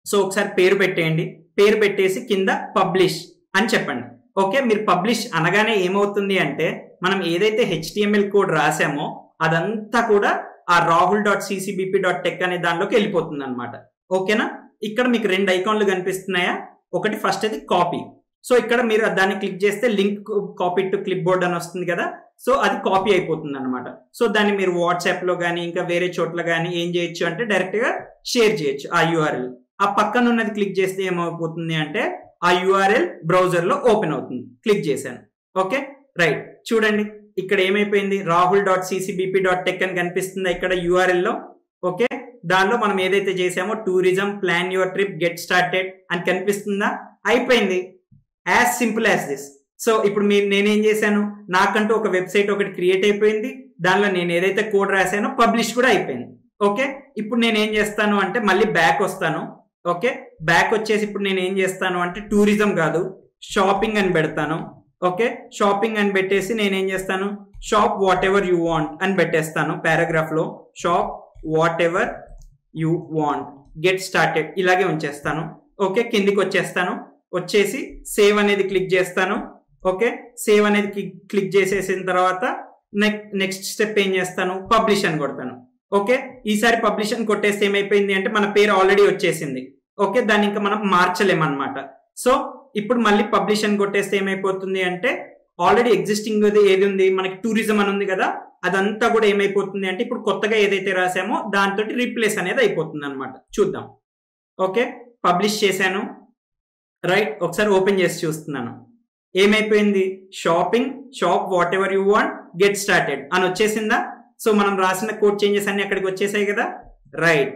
సో ఒకసారి పేరు పెట్టేయండి, పేరు పెట్టేసి కింద పబ్లిష్ అని చెప్పండి. ఓకే మీరు పబ్లిష్ అనగానే ఏమవుతుంది అంటే మనం ఏదైతే HTML కోడ్ రాసామో అదంతా కూడా ఆ rahul.ccbp.tech అనే దానిలోకి వెళ్ళిపోతుంది అనమాట. ఓకేనా ఇక్కడ మీకు 2 ఐకాన్లు కనిపిస్తున్నాయా? ఒకటి ఫస్ట్ అది కాపీ. సో ఇక్కడ మీరు దాన్ని క్లిక్ చేస్తే link copy to clip board అని వస్తుంది కదా. సో అది కాపీ అయిపోతుంది అనమాట. సో దాన్ని మీరు వాట్సాప్ లో కానీ ఇంకా వేరే చోట్ల కానీ ఏం చేయొచ్చు అంటే డైరెక్ట్ గా షేర్ చేయొచ్చు ఆ యూఆర్ఎల్. ఆ పక్కన ఉన్నది క్లిక్ చేస్తే ఏమైపోతుంది అంటే ఆ యూఆర్ఎల్ బ్రౌజర్ లో ఓపెన్ అవుతుంది. క్లిక్ చేశాను. ఓకే రైట్, చూడండి ఇక్కడ ఏమైపోయింది, rahul.ccbp.tech అని కనిపిస్తుంది ఇక్కడ యూఆర్ఎల్ లో. ఓకే, దానిలో మనం ఏదైతే చేసామో tourism, plan your trip, get started అని కనిపిస్తుందా? అయిపోయింది. As simple as this. So ఇప్పుడు నేనేం చేశాను, నాకంటూ ఒక వెబ్సైట్ ఒకటి క్రియేట్ అయిపోయింది. దానిలో నేను ఏదైతే కోడ్ రాశానో పబ్లిష్ కూడా అయిపోయింది. ఓకే, ఇప్పుడు నేను ఏం చేస్తాను అంటే మళ్ళీ బ్యాక్ వస్తాను. ఓకే, బ్యాక్ వచ్చేసి ఇప్పుడు నేను ఏం చేస్తాను అంటే టూరిజం కాదు షాపింగ్ అని పెడతాను. ఓకే, షాపింగ్ అని పెట్టేసి నేనేం చేస్తాను, shop what ever you want అని పెట్టేస్తాను. పారాగ్రాఫ్ లో shop what ever you want, get started ఇలాగే ఉంచేస్తాను. ఓకే, కిందికి వచ్చేస్తాను. వచ్చేసి సేవ్ అనేది క్లిక్ చేస్తాను. ఓకే, సేవ్ అనేది క్లిక్ చేసేసిన తర్వాత నెక్స్ట్ స్టెప్ ఏం చేస్తాను, పబ్లిష్ అని కొడతాను. ఓకే, ఈసారి పబ్లిష్ అని కొట్టేస్తే ఏమైపోయింది అంటే మన పేరు ఆల్రెడీ వచ్చేసింది. ఓకే, దాన్ని ఇంకా మనం మార్చలేమన్నమాట. సో ఇప్పుడు మళ్ళీ పబ్లిష్ అని కొట్టేస్తే ఏమైపోతుంది అంటే ఆల్రెడీ ఎగ్జిస్టింగ్ ఏది ఉంది మనకి టూరిజం అని ఉంది కదా, అదంతా కూడా ఏమైపోతుంది అంటే ఇప్పుడు కొత్తగా ఏదైతే రాసామో దాంతో రీప్లేస్ అనేది అయిపోతుంది అనమాట. చూద్దాం. ఓకే, పబ్లిష్ చేశాను. రైట్, ఒకసారి ఓపెన్ చేసి చూస్తున్నాను. ఏమైపోయింది, shopping, shop what ever you want, get started అని వచ్చేసిందా? సో మనం రాసిన కోడ్ చేంజెస్ అన్ని అక్కడికి వచ్చేసాయి కదా. Right,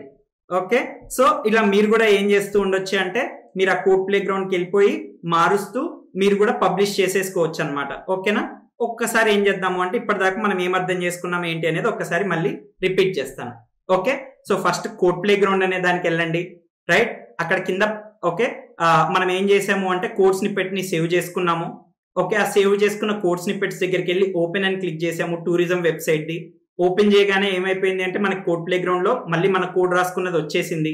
okay. సో ఇలా మీరు కూడా ఏం చేస్తూ ఉండొచ్చు అంటే మీరు ఆ కోడ్ ప్లే గ్రౌండ్కి వెళ్ళిపోయి మారుస్తూ మీరు కూడా పబ్లిష్ చేసేసుకోవచ్చు అనమాట. ఓకేనా? ఒక్కసారి ఏం చేద్దాము అంటే ఇప్పటిదాకా మనం ఏం అర్థం చేసుకున్నాం ఏంటి అనేది ఒక్కసారి మళ్ళీ రిపీట్ చేస్తాను. Okay, so first code play ground అనే దానికి వెళ్ళండి. రైట్, అక్కడ కింద ఓకే మనం ఏం చేసాము అంటే కోడ్ స్నిప్పెట్ ని సేవ్ చేసుకున్నాము. ఓకే, ఆ సేవ్ చేసుకున్న కోడ్ స్నిప్పెట్స్ దగ్గరికి వెళ్ళి ఓపెన్ అని క్లిక్ చేసాము టూరిజం వెబ్సైట్ ది. ఓపెన్ చేయగానే ఏమైపోయింది అంటే మనకి కోడ్ ప్లే గ్రౌండ్ లో మళ్ళీ మన కోడ్ రాసుకున్నది వచ్చేసింది.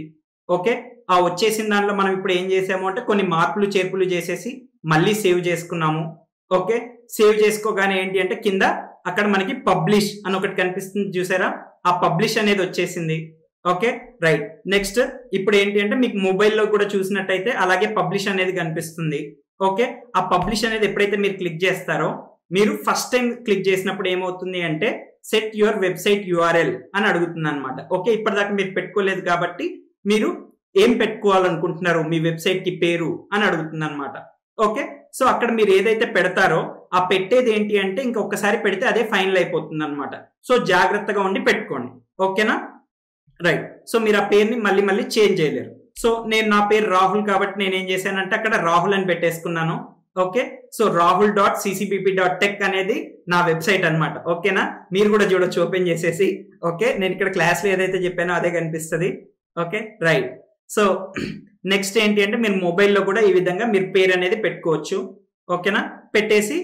ఓకే, ఆ వచ్చేసిన దానిలో మనం ఇప్పుడు ఏం చేసాము అంటే కొన్ని మార్పులు చేర్పులు చేసేసి మళ్ళీ సేవ్ చేసుకున్నాము. ఓకే, సేవ్ చేసుకోగానే ఏంటి అంటే కింద అక్కడ మనకి పబ్లిష్ అని ఒకటి కనిపిస్తుంది చూసారా, ఆ పబ్లిష్ అనేది వచ్చేసింది. ఓకే రైట్, నెక్స్ట్ ఇప్పుడు ఏంటి అంటే మీకు మొబైల్లో కూడా చూసినట్టయితే అలాగే పబ్లిష్ అనేది కనిపిస్తుంది. ఓకే, ఆ పబ్లిష్ అనేది ఎప్పుడైతే మీరు క్లిక్ చేస్తారో మీరు ఫస్ట్ టైం క్లిక్ చేసినప్పుడు ఏమవుతుంది అంటే సెట్ యువర్ వెబ్సైట్ యూఆర్ఎల్ అని అడుగుతుంది అనమాట. ఓకే, ఇప్పటిదాకా మీరు పెట్టుకోలేదు కాబట్టి మీరు ఏం పెట్టుకోవాలనుకుంటున్నారు మీ వెబ్సైట్ కి పేరు అని అడుగుతుంది అనమాట. ఓకే, సో అక్కడ మీరు ఏదైతే పెడతారో ఆ పెట్టేది ఏంటి అంటే ఇంకొకసారి పెడితే అదే ఫైనల్ అయిపోతుంది అనమాట. సో జాగ్రత్తగా ఉండి పెట్టుకోండి. ఓకేనా? రైట్, సో మీరు ఆ పేరుని మళ్ళీ మళ్ళీ చేంజ్ చేయలేరు. సో నేను నా పేరు రాహుల్ కాబట్టి నేను ఏం చేశానంటే అక్కడ రాహుల్ అని పెట్టేసుకున్నాను. ఓకే, సో rahul.ccbp.tech అనేది నా వెబ్సైట్ అనమాట. ఓకేనా? మీరు కూడా చూడొచ్చు ఓపెన్ చేసేసి. ఓకే, నేను ఇక్కడ క్లాస్లో ఏదైతే చెప్పానో అదే కనిపిస్తుంది. ఓకే రైట్, సో నెక్స్ట్ ఏంటి అంటే మీరు మొబైల్లో కూడా ఈ విధంగా మీరు పేరు అనేది పెట్టుకోవచ్చు. ఓకేనా? పెట్టేసి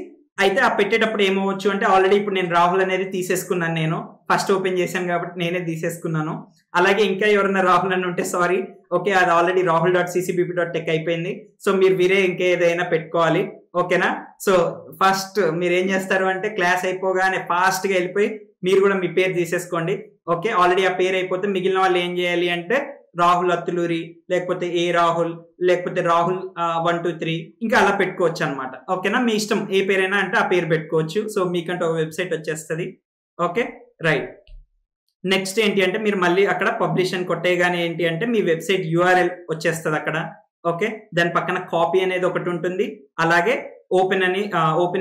అయితే ఆ పెట్టేటప్పుడు ఏమవచ్చు అంటే ఆల్రెడీ ఇప్పుడు నేను రాహుల్ అనేది తీసేసుకున్నాను. నేను ఫస్ట్ ఓపెన్ చేశాను కాబట్టి నేనే తీసేసుకున్నాను. అలాగే ఇంకా ఎవరైనా రాహుల్ అని ఉంటే సారీ. ఓకే, అది ఆల్రెడీ rahul.ccbp.tech అయిపోయింది. సో మీరు వేరే ఇంకేదైనా పెట్టుకోవాలి. ఓకేనా? సో ఫస్ట్ మీరు ఏం చేస్తారు అంటే క్లాస్ అయిపోగానే ఫాస్ట్ గా వెళ్ళిపోయి మీరు కూడా మీ పేరు తీసేసుకోండి. ఓకే, ఆల్రెడీ ఆ పేరు అయిపోతే మిగిలిన వాళ్ళు ఏం చేయాలి అంటే రాహుల్ అత్తులూరి, లేకపోతే ఏ రాహుల్, లేకపోతే రాహుల్ 123 ఇంకా అలా పెట్టుకోవచ్చు అనమాట. ఓకేనా? మీ ఇష్టం ఏ పేరైనా అంటే ఆ పేరు పెట్టుకోవచ్చు. సో మీకంటే ఒక వెబ్సైట్ వచ్చేస్తుంది. ఓకే రైట్, నెక్స్ట్ ఏంటి అంటే మీరు మళ్ళీ అక్కడ పబ్లిష్ అని కొట్టేయగానే ఏంటి అంటే మీ వెబ్సైట్ యూఆర్ఎల్ వచ్చేస్తుంది అక్కడ. ఓకే, దాని పక్కన కాపీ అనేది ఒకటి ఉంటుంది. అలాగే ఓపెన్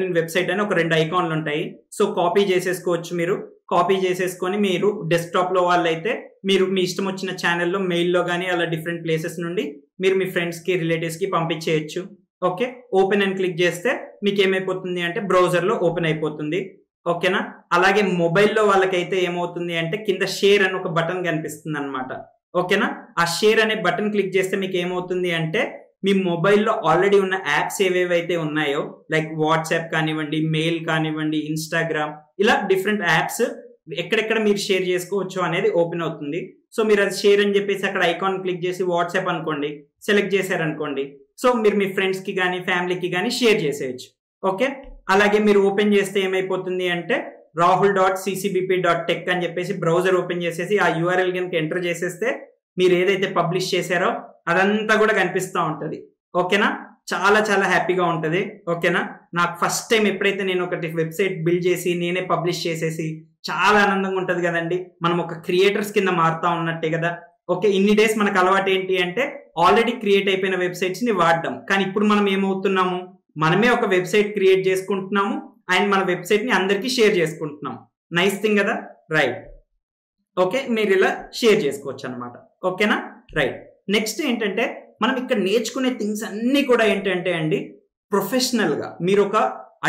ఇన్ వెబ్సైట్ అని ఒక 2 ఐకాన్లు ఉంటాయి. సో కాపీ చేసేసుకోవచ్చు. మీరు కాపీ చేసేసుకొని మీరు డెస్క్టాప్ లో వాళ్ళైతే మీరు మీ ఇష్టం వచ్చిన ఛానల్లో మెయిల్లో కానీ అలా డిఫరెంట్ ప్లేసెస్ నుండి మీరు మీ ఫ్రెండ్స్ కి రిలేటివ్స్ కి పంపించేయచ్చు. ఓకే, ఓపెన్ అని క్లిక్ చేస్తే మీకు ఏమైపోతుంది అంటే బ్రౌజర్ లో ఓపెన్ అయిపోతుంది. ఓకేనా? అలాగే మొబైల్లో వాళ్ళకైతే ఏమవుతుంది అంటే కింద షేర్ అని ఒక బటన్ కనిపిస్తుంది అనమాట. ఓకేనా? ఆ షేర్ అనే బటన్ క్లిక్ చేస్తే మీకు ఏమవుతుంది అంటే మీ మొబైల్లో ఆల్రెడీ ఉన్న యాప్స్ ఏవేవైతే ఉన్నాయో లైక్ వాట్సాప్ కానివ్వండి, మెయిల్ కానివ్వండి, ఇన్స్టాగ్రామ్, ఇలా డిఫరెంట్ యాప్స్ ఎక్కడెక్కడ మీరు షేర్ చేసుకోవచ్చు అనేది ఓపెన్ అవుతుంది. సో మీరు అది షేర్ అని చెప్పేసి అక్కడ ఐకాన్ క్లిక్ చేసి వాట్సాప్ అనుకోండి, సెలెక్ట్ చేశారనుకోండి, సో మీరు మీ ఫ్రెండ్స్ కి కానీ ఫ్యామిలీకి కానీ షేర్ చేసేయచ్చు. ఓకే, అలాగే మీరు ఓపెన్ చేస్తే ఏమైపోతుంది అంటే rahul.ccbp.tech అని చెప్పేసి బ్రౌజర్ ఓపెన్ చేసేసి ఆ యూఆర్ఎల్ కనుక ఎంటర్ చేసేస్తే మీరు ఏదైతే పబ్లిష్ చేశారో అదంతా కూడా కనిపిస్తూ ఉంటుంది. ఓకేనా, చాలా చాలా హ్యాపీగా ఉంటుంది. ఓకేనా, నాకు ఫస్ట్ టైం ఎప్పుడైతే నేను ఒకటి వెబ్సైట్ బిల్డ్ చేసి నేనే పబ్లిష్ చేసేసి చాలా ఆనందంగా ఉంటుంది కదండి. మనం ఒక క్రియేటర్స్ కింద మారుతా ఉన్నట్టే కదా. ఓకే, ఇన్ని డేస్ మనకు అలవాటు ఏంటి అంటే ఆల్రెడీ క్రియేట్ అయిపోయిన వెబ్సైట్స్ ని వాడడం. కానీ ఇప్పుడు మనం ఏమవుతున్నాము, మనమే ఒక వెబ్సైట్ క్రియేట్ చేసుకుంటున్నాము అండ్ మన వెబ్సైట్ ని అందరికీ షేర్ చేసుకుంటున్నాం. నైస్ థింగ్ కదా, రైట్. ఓకే, మీరు ఇలా షేర్ చేసుకోవచ్చు అనమాట. ఓకేనా, రైట్. నెక్స్ట్ ఏంటంటే మనం ఇక్కడ నేర్చుకునే థింగ్స్ అన్ని కూడా ఏంటంటే అండి, ప్రొఫెషనల్ గా మీరు ఒక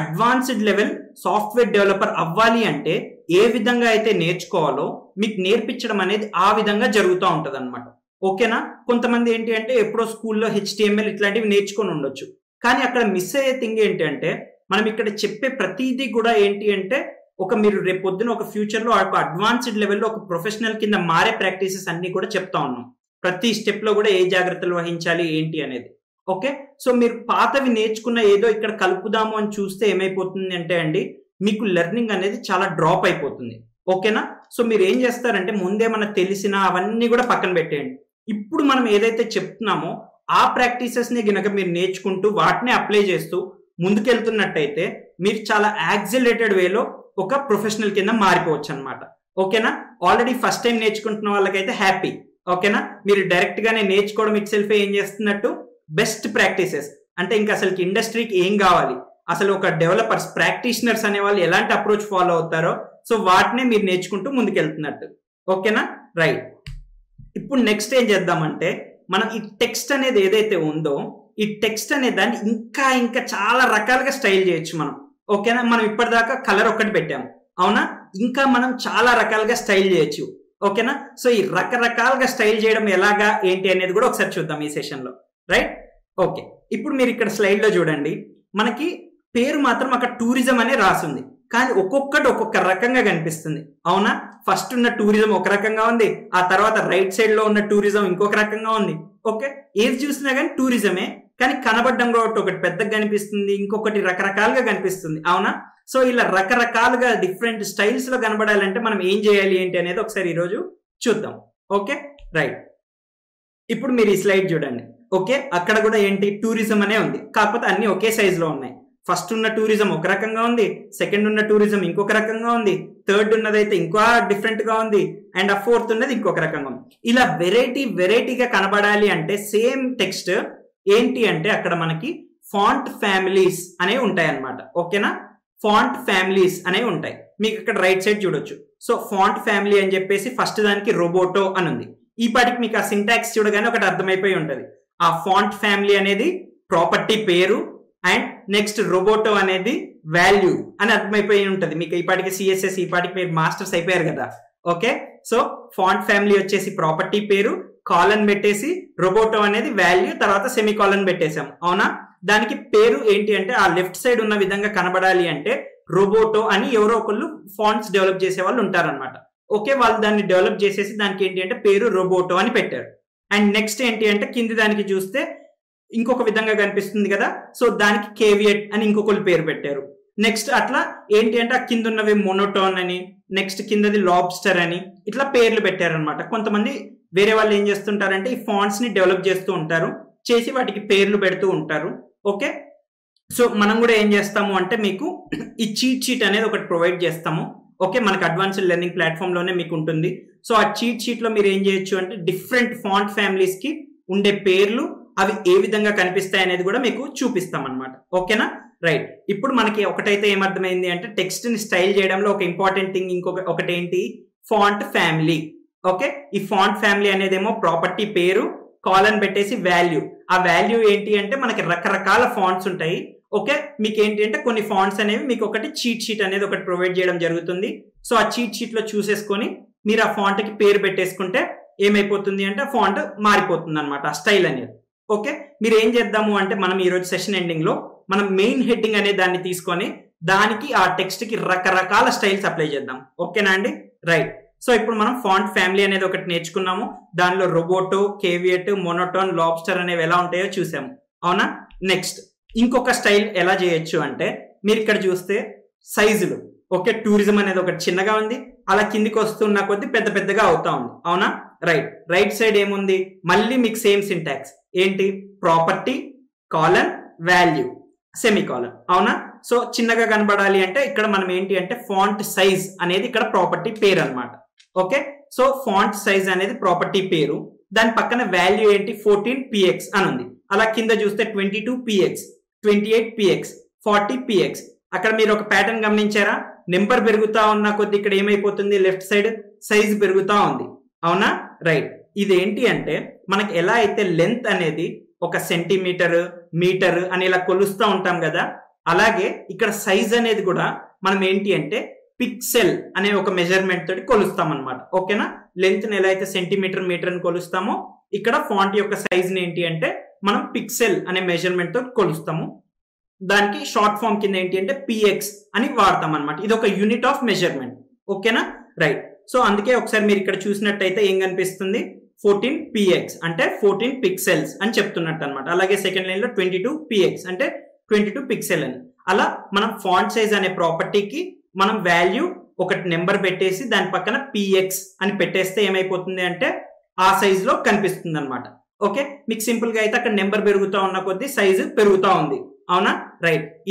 అడ్వాన్స్డ్ లెవెల్ సాఫ్ట్వేర్ డెవలపర్ అవ్వాలి అంటే ఏ విధంగా అయితే నేర్చుకోవాలో మీకు నేర్పించడం అనేది ఆ విధంగా జరుగుతూ ఉంటది అనమాట. ఓకేనా, కొంతమంది ఏంటి అంటే ఎప్పుడో స్కూల్లో HTML ఇట్లాంటివి నేర్చుకొని ఉండొచ్చు. కానీ అక్కడ మిస్ అయ్యే థింగ్ ఏంటి అంటే మనం ఇక్కడ చెప్పే ప్రతిదీ కూడా ఏంటి అంటే ఒక మీరు రేపు పొద్దున ఒక ఫ్యూచర్ లో ఒక అడ్వాన్స్డ్ లెవెల్లో ఒక ప్రొఫెషనల్ కింద మారే ప్రాక్టీసెస్ అన్ని కూడా చెప్తా ఉన్నాం. ప్రతి స్టెప్ లో కూడా ఏ జాగ్రత్తలు వహించాలి ఏంటి అనేది. ఓకే, సో మీరు పాతవి నేర్చుకున్న ఏదో ఇక్కడ కలుపుదాము అని చూస్తే ఏమైపోతుంది అంటే అండి మీకు లెర్నింగ్ అనేది చాలా డ్రాప్ అయిపోతుంది. ఓకేనా, సో మీరు ఏం చేస్తారంటే ముందే మనకు తెలిసిన అవన్నీ కూడా పక్కన పెట్టేయండి. ఇప్పుడు మనం ఏదైతే చెప్తున్నామో ఆ ప్రాక్టీసెస్ ని గనక మీరు నేర్చుకుంటూ వాటిని అప్లై చేస్తూ ముందుకెళ్తున్నట్టయితే మీరు చాలా యాక్సిలరేటెడ్ వేలో ఒక ప్రొఫెషనల్ కింద మారిపోవచ్చు అనమాట. ఓకేనా, ఆల్రెడీ ఫస్ట్ టైం నేర్చుకుంటున్న వాళ్ళకైతే హ్యాపీ. ఓకేనా, మీరు డైరెక్ట్ గానే నేర్చుకోవడం ఇట్ సెల్ఫ్ ఏం చేస్తున్నట్టు బెస్ట్ ప్రాక్టీసెస్ అంటే ఇంకా అసలు ఇండస్ట్రీకి ఏం కావాలి, అసలు ఒక డెవలపర్స్ ప్రాక్టీషనర్స్ అనే వాళ్ళు ఎలాంటి అప్రోచ్ ఫాలో అవుతారో సో వాటినే మీరు నేర్చుకుంటూ ముందుకెళ్తున్నట్టు. ఓకేనా, రైట్. ఇప్పుడు నెక్స్ట్ ఏం చేద్దామంటే మనం ఈ టెక్స్ట్ అనేది ఏదైతే ఉందో ఈ టెక్స్ట్ అనే దాన్ని ఇంకా ఇంకా చాలా రకాలుగా స్టైల్ చేయొచ్చు మనం. ఓకేనా, మనం ఇప్పటిదాకా కలర్ ఒక్కటి పెట్టాము అవునా, ఇంకా మనం చాలా రకాలుగా స్టైల్ చేయొచ్చు. ఓకేనా, సో ఈ రకరకాలుగా స్టైల్ చేయడం ఎలాగా ఏంటి అనేది కూడా ఒకసారి చూద్దాం ఈ సెషన్ లో, రైట్. ఓకే, ఇప్పుడు మీరు ఇక్కడ స్లైడ్ లో చూడండి, మనకి పేరు మాత్రం అక్కడ టూరిజం అనే రాసింది, కానీ ఒక్కొక్కటి ఒక్కొక్క రకంగా కనిపిస్తుంది అవునా. ఫస్ట్ ఉన్న టూరిజం ఒక రకంగా ఉంది, ఆ తర్వాత రైట్ సైడ్ లో ఉన్న టూరిజం ఇంకొక రకంగా ఉంది. ఓకే, ఏది చూసినా కానీ టూరిజమే, కానీ కనబడడం కూడా ఒకటి పెద్దగా కనిపిస్తుంది, ఇంకొకటి రకరకాలుగా కనిపిస్తుంది అవునా. సో ఇలా రకరకాలుగా డిఫరెంట్ స్టైల్స్ లో కనబడాలంటే మనం ఏం చేయాలి ఏంటి అనేది ఒకసారి ఈరోజు చూద్దాం. Okay, right. ఇప్పుడు మీరు ఈ స్లైడ్ చూడండి. ఓకే, అక్కడ కూడా ఏంటి టూరిజం అనే ఉంది, కాకపోతే అన్ని ఒకే సైజ్ లో ఉన్నాయి. ఫస్ట్ ఉన్న టూరిజం ఒక రకంగా ఉంది, సెకండ్ ఉన్న టూరిజం ఇంకొక రకంగా ఉంది, థర్డ్ ఉన్నదైతే ఇంకో డిఫరెంట్ గా ఉంది, అండ్ ఆ ఫోర్త్ ఉన్నది ఇంకొక రకంగా ఉంది. ఇలా వెరైటీగా కనబడాలి అంటే సేమ్ టెక్స్ట్ ఏంటి అంటే అక్కడ మనకి ఫాంట్ ఫ్యామిలీస్ అనేవి ఉంటాయి అన్నమాట. ఓకేనా, ఫాంట్ ఫ్యామిలీస్ అనేవి ఉంటాయి. మీకు ఇక్కడ రైట్ సైడ్ చూడొచ్చు. సో ఫాంట్ ఫ్యామిలీ అని చెప్పేసి ఫస్ట్ దానికి రోబోటో అని ఉంది. ఈ పాటికి మీకు ఆ సింటాక్స్ చూడగానే ఒకటి అర్థమైపోయి ఉంటుంది. ఆ ఫాంట్ ఫ్యామిలీ అనేది ప్రాపర్టీ పేరు అండ్ నెక్స్ట్ రోబోటో అనేది వాల్యూ అని అర్థమైపోయి ఉంటుంది మీకు. ఈ పాటికి CSS ఈ పాటికి మీరు మాస్టర్స్ అయిపోయారు కదా. ఓకే, సో ఫాంట్ ఫ్యామిలీ వచ్చేసి ప్రాపర్టీ పేరు, కాలన్ పెట్టేసి రోబోటో అనేది వాల్యూ, తర్వాత సెమీ కాలన్ పెట్టేసాం అవునా. దానికి పేరు ఏంటి అంటే ఆ లెఫ్ట్ సైడ్ ఉన్న విధంగా కనబడాలి అంటే రోబోటో అని ఎవరో ఒకళ్ళు ఫాంట్స్ డెవలప్ చేసే వాళ్ళు ఉంటారనమాట. ఓకే, వాళ్ళు దాన్ని డెవలప్ చేసేసి దానికి ఏంటి అంటే పేరు రోబోటో అని పెట్టారు. అండ్ నెక్స్ట్ ఏంటి అంటే కింది దానికి చూస్తే ఇంకొక విధంగా కనిపిస్తుంది కదా, సో దానికి కేవియట్ అని ఇంకొకళ్ళు పేరు పెట్టారు. నెక్స్ట్ అట్లా ఏంటి అంటే ఆ కింద ఉన్నవి మోనోటోన్ అని, నెక్స్ట్ కిందది లాబ్స్టర్ అని ఇట్లా పేర్లు పెట్టారనమాట. కొంతమంది వేరే వాళ్ళు ఏం చేస్తుంటారంటే ఈ ఫాంట్స్ ని డెవలప్ చేస్తూ ఉంటారు, చేసి వాటికి పేర్లు పెడుతూ ఉంటారు. ఓకే, సో మనం కూడా ఏం చేస్తాము అంటే మీకు ఈ చీట్ షీట్ అనేది ఒకటి ప్రొవైడ్ చేస్తాము. ఓకే, మనకి అడ్వాన్స్డ్ లెర్నింగ్ ప్లాట్ఫామ్ లోనే మీకు ఉంటుంది. సో ఆ చీట్ షీట్ లో మీరు ఏం చేయొచ్చు అంటే డిఫరెంట్ ఫాంట్ ఫ్యామిలీస్ కి ఉండే పేర్లు అవి ఏ విధంగా కనిపిస్తాయి అనేది కూడా మీకు చూపిస్తాం అనమాట. ఓకేనా, రైట్. ఇప్పుడు మనకి ఒకటైతే ఏమర్థమైంది అంటే టెక్స్ట్ ని స్టైల్ చేయడంలో ఒక ఇంపార్టెంట్ థింగ్ ఒకటి ఏంటి, ఫాంట్ ఫ్యామిలీ. ఓకే, ఈ ఫాంట్ ఫ్యామిలీ అనేదేమో ప్రాపర్టీ పేరు, కాలన్ పెట్టేసి వాల్యూ. ఆ వాల్యూ ఏంటి అంటే మనకి రకరకాల ఫాంట్స్ ఉంటాయి. ఓకే, మీకు ఏంటి అంటే కొన్ని ఫాంట్స్ అనేవి మీకు ఒకటి చీట్ షీట్ అనేది ఒకటి ప్రొవైడ్ చేయడం జరుగుతుంది. సో ఆ చీట్ షీట్ లో చూసేసుకొని మీరు ఆ ఫాంట్ కి పేరు పెట్టేసుకుంటే ఏమైపోతుంది అంటే ఆ ఫాంట్ మారిపోతుంది అనమాట, ఆ స్టైల్ అనేది. ఓకే, మీరు ఏం చేద్దాము అంటే మనం ఈరోజు సెషన్ ఎండింగ్ లో మనం మెయిన్ హెడ్డింగ్ అనే దాన్ని తీసుకొని దానికి ఆ టెక్స్ట్ కి రకరకాల స్టైల్స్ అప్లై చేద్దాం. ఓకేనా అండి, రైట్. సో ఇప్పుడు మనం ఫాంట్ ఫ్యామిలీ అనేది ఒకటి నేర్చుకున్నాము, దానిలో రోబోటో, కేవియట్, మోనోటోన్, లాబ్స్టర్ అనేవి ఎలా ఉంటాయో చూసాము అవునా. నెక్స్ట్ ఇంకొక స్టైల్ ఎలా చేయొచ్చు అంటే మీరు ఇక్కడ చూస్తే సైజులు. ఓకే, టూరిజం అనేది ఒకటి చిన్నగా ఉంది, అలా కిందికి వస్తున్న కొద్ది పెద్ద పెద్దగా అవుతా ఉంది. అవునా? రైట్ సైడ్ ఏముంది? మళ్ళీ మీకు సేమ్ సింటాక్స్ ఏంటి? Property colon value semicolon. అవునా? సో చిన్నగా కనబడాలి అంటే ఇక్కడ మనం ఏంటి అంటే ఫాంట్ సైజ్ అనేది ఇక్కడ ప్రాపర్టీ పేరు అన్నమాట. ఓకే, సో ఫాంట్ సైజ్ అనేది ప్రాపర్టీ పేరు. దాని పక్కన వాల్యూ ఏంటి? 14px అని ఉంది. అలా కింద చూస్తే 22px, 28px, 40px. అక్కడ మీరు ఒక ప్యాటర్న్ గమనించారా? నెంబర్ పెరుగుతా ఉన్న కొద్ది ఇక్కడ ఏమైపోతుంది? లెఫ్ట్ సైడ్ సైజ్ పెరుగుతా ఉంది. అవునా? ఇదేంటి అంటే మనకి ఎలా అయితే లెంత్ అనేది ఒక సెంటీమీటర్ మీటర్ అని ఇలా కొలుస్తూ ఉంటాం కదా, అలాగే ఇక్కడ సైజ్ అనేది కూడా మనం ఏంటి అంటే పిక్సెల్ అనే ఒక మెజర్మెంట్ తోటి కొలుస్తాం అనమాట. ఓకేనా? లెంత్ ని ఎలా అయితే సెంటీమీటర్ మీటర్ అని కొలుస్తామో ఇక్కడ ఫాంట్ యొక్క సైజ్ ని ఏంటి అంటే మనం పిక్సెల్ అనే మెజర్మెంట్ తో కొలుస్తాము. దానికి షార్ట్ ఫామ్ కింద ఏంటి అంటే పిఎక్స్ అని వాడతాం అనమాట. ఇది ఒక యూనిట్ ఆఫ్ మెజర్మెంట్. ఓకేనా? సో అందుకే ఒకసారి మీరు ఇక్కడ చూసినట్టయితే ఏం కనిపిస్తుంది? 14px అంటే 14 పిక్సెల్స్ అని చెప్తున్నట్టు అనమాట. అలాగే సెకండ్ లైన్ లో 22px అంటే 22 పిక్సెల్ అని. అలా మనం ఫాంట్ సైజ్ అనే ప్రాపర్టీకి మనం వాల్యూ ఒకటి నెంబర్ పెట్టేసి దాని పక్కన px అని పెట్టేస్తే ఏమైపోతుంది అంటే ఆ సైజ్ లో కనిపిస్తుంది అనమాట. ఓకే, మీకు సింపుల్ గా అయితే అక్కడ నెంబర్ పెరుగుతూ ఉన్న కొద్ది సైజు పెరుగుతూ ఉంది. అవునా?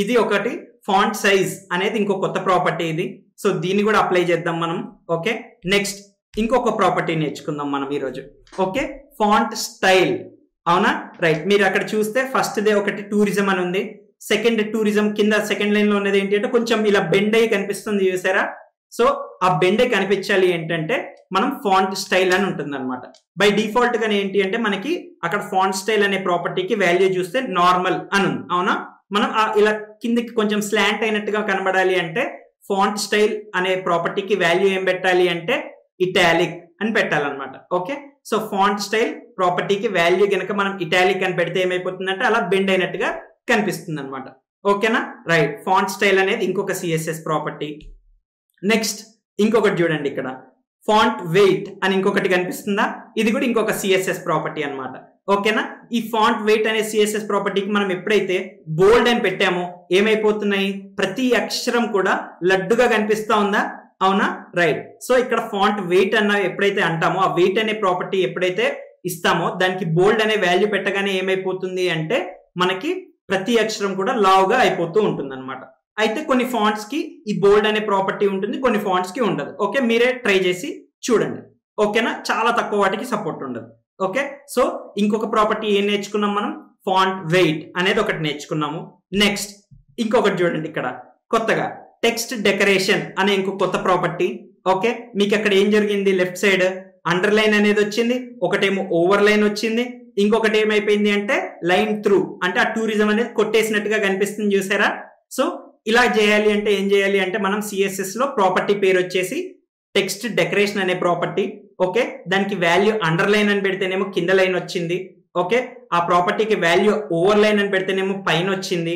ఇది ఒకటి ఫాంట్ సైజ్ అనేది ఇంకో కొత్త ప్రాపర్టీ ఇది. సో దీన్ని కూడా అప్లై చేద్దాం మనం. ఓకే, నెక్స్ట్ ఇంకొక ప్రాపర్టీ నేర్చుకుందాం మనం ఈరోజు. Okay, font style. అవునా? మీరు అక్కడ చూస్తే ఫస్ట్ దే ఒకటి టూరిజం అని ఉంది. సెకండ్ టూరిజం కింద సెకండ్ లైన్ లో ఉన్నది ఏంటి అంటే కొంచెం ఇలా బెండ్ అయ్యి కనిపిస్తుంది, చూసారా? సో ఆ బెండ్ అయ్యి కనిపించాలి ఏంటంటే మనం ఫాంట్ స్టైల్ అని ఉంటుంది అనమాట. బై డిఫాల్ట్ గా ఏంటి అంటే మనకి అక్కడ ఫాంట్ స్టైల్ అనే ప్రాపర్టీకి వాల్యూ చూస్తే నార్మల్ అని ఉంది. అవునా? మనం ఇలా కిందికి కొంచెం స్లాంట్ అయినట్టుగా కనబడాలి అంటే ఫాంట్ స్టైల్ అనే ప్రాపర్టీకి వాల్యూ ఏం పెట్టాలి అంటే ఇటాలిక్ అని పెట్టాలన్నమాట. ఓకే, సో ఫాంట్ స్టైల్ ప్రాపర్టీకి వాల్యూ గనక మనం ఇటాలిక్ అని పెడితే ఏమైపోతుందంటే అలా బెండ్ అయినట్టుగా కనిపిస్తుంది అనమాట. ఓకేనా? ఫాంట్ స్టైల్ అనేది ఇంకొక సిఎస్ఎస్ ప్రాపర్టీ. నెక్స్ట్ ఇంకొకటి చూడండి, ఇక్కడ ఫాంట్ వెయిట్ అని ఇంకొకటి కనిపిస్తుందా? ఇది కూడా ఇంకొక సిఎస్ఎస్ ప్రాపర్టీ అనమాట. ఓకేనా? ఈ ఫాంట్ వెయిట్ అనే సిఎస్ఎస్ ప్రాపర్టీకి మనం ఎప్పుడైతే బోల్డ్ అని పెట్టామో ఏమైపోతున్నాయి? ప్రతి అక్షరం కూడా లడ్డుగా కనిపిస్తా ఉందా? అవునా? సో ఇక్కడ ఫాంట్ వెయిట్ అన్న ఎప్పుడైతే అంటామో ఆ వెయిట్ అనే ప్రాపర్టీ ఎప్పుడైతే ఇస్తామో దానికి బోల్డ్ అనే వాల్యూ పెట్టగానే ఏమైపోతుంది అంటే మనకి ప్రతి అక్షరం కూడా లావుగా అయిపోతూ ఉంటుంది అనమాట. అయితే కొన్ని ఫాంట్స్ కి ఈ బోల్డ్ అనే ప్రాపర్టీ ఉంటుంది, కొన్ని ఫాంట్స్ కి ఉండదు. ఓకే, మీరే ట్రై చేసి చూడండి. ఓకేనా? చాలా తక్కువ వాటికి సపోర్ట్ ఉండదు. ఓకే, సో ఇంకొక ప్రాపర్టీ ఏం నేర్చుకున్నాం మనం? ఫాంట్ వెయిట్ అనేది ఒకటి నేర్చుకున్నాము. నెక్స్ట్ ఇంకొకటి చూడండి, ఇక్కడ కొత్తగా టెక్స్ట్ డెకరేషన్ అనే ఇంకో కొత్త ప్రాపర్టీ. ఓకే, మీకు అక్కడ ఏం జరిగింది? లెఫ్ట్ సైడ్ అండర్ లైన్ అనేది వచ్చింది, ఒకటేమో ఓవర్ లైన్ వచ్చింది, ఇంకొకటి ఏమైపోయింది అంటే లైన్ త్రూ, అంటే ఆ టూరిజం అనేది కొట్టేసినట్టుగా కనిపిస్తుంది, చూసారా? సో ఇలా చేయాలి అంటే ఏం చేయాలి అంటే మనం సిఎస్ఎస్ లో ప్రాపర్టీ పేరు వచ్చేసి టెక్స్ట్ డెకరేషన్ అనే ప్రాపర్టీ. ఓకే, దానికి వాల్యూ అండర్ లైన్ అని పెడితేనేమో కింద లైన్ వచ్చింది. ఓకే, ఆ ప్రాపర్టీకి వాల్యూ ఓవర్ లైన్ అని పెడితేనేమో పైన వచ్చింది.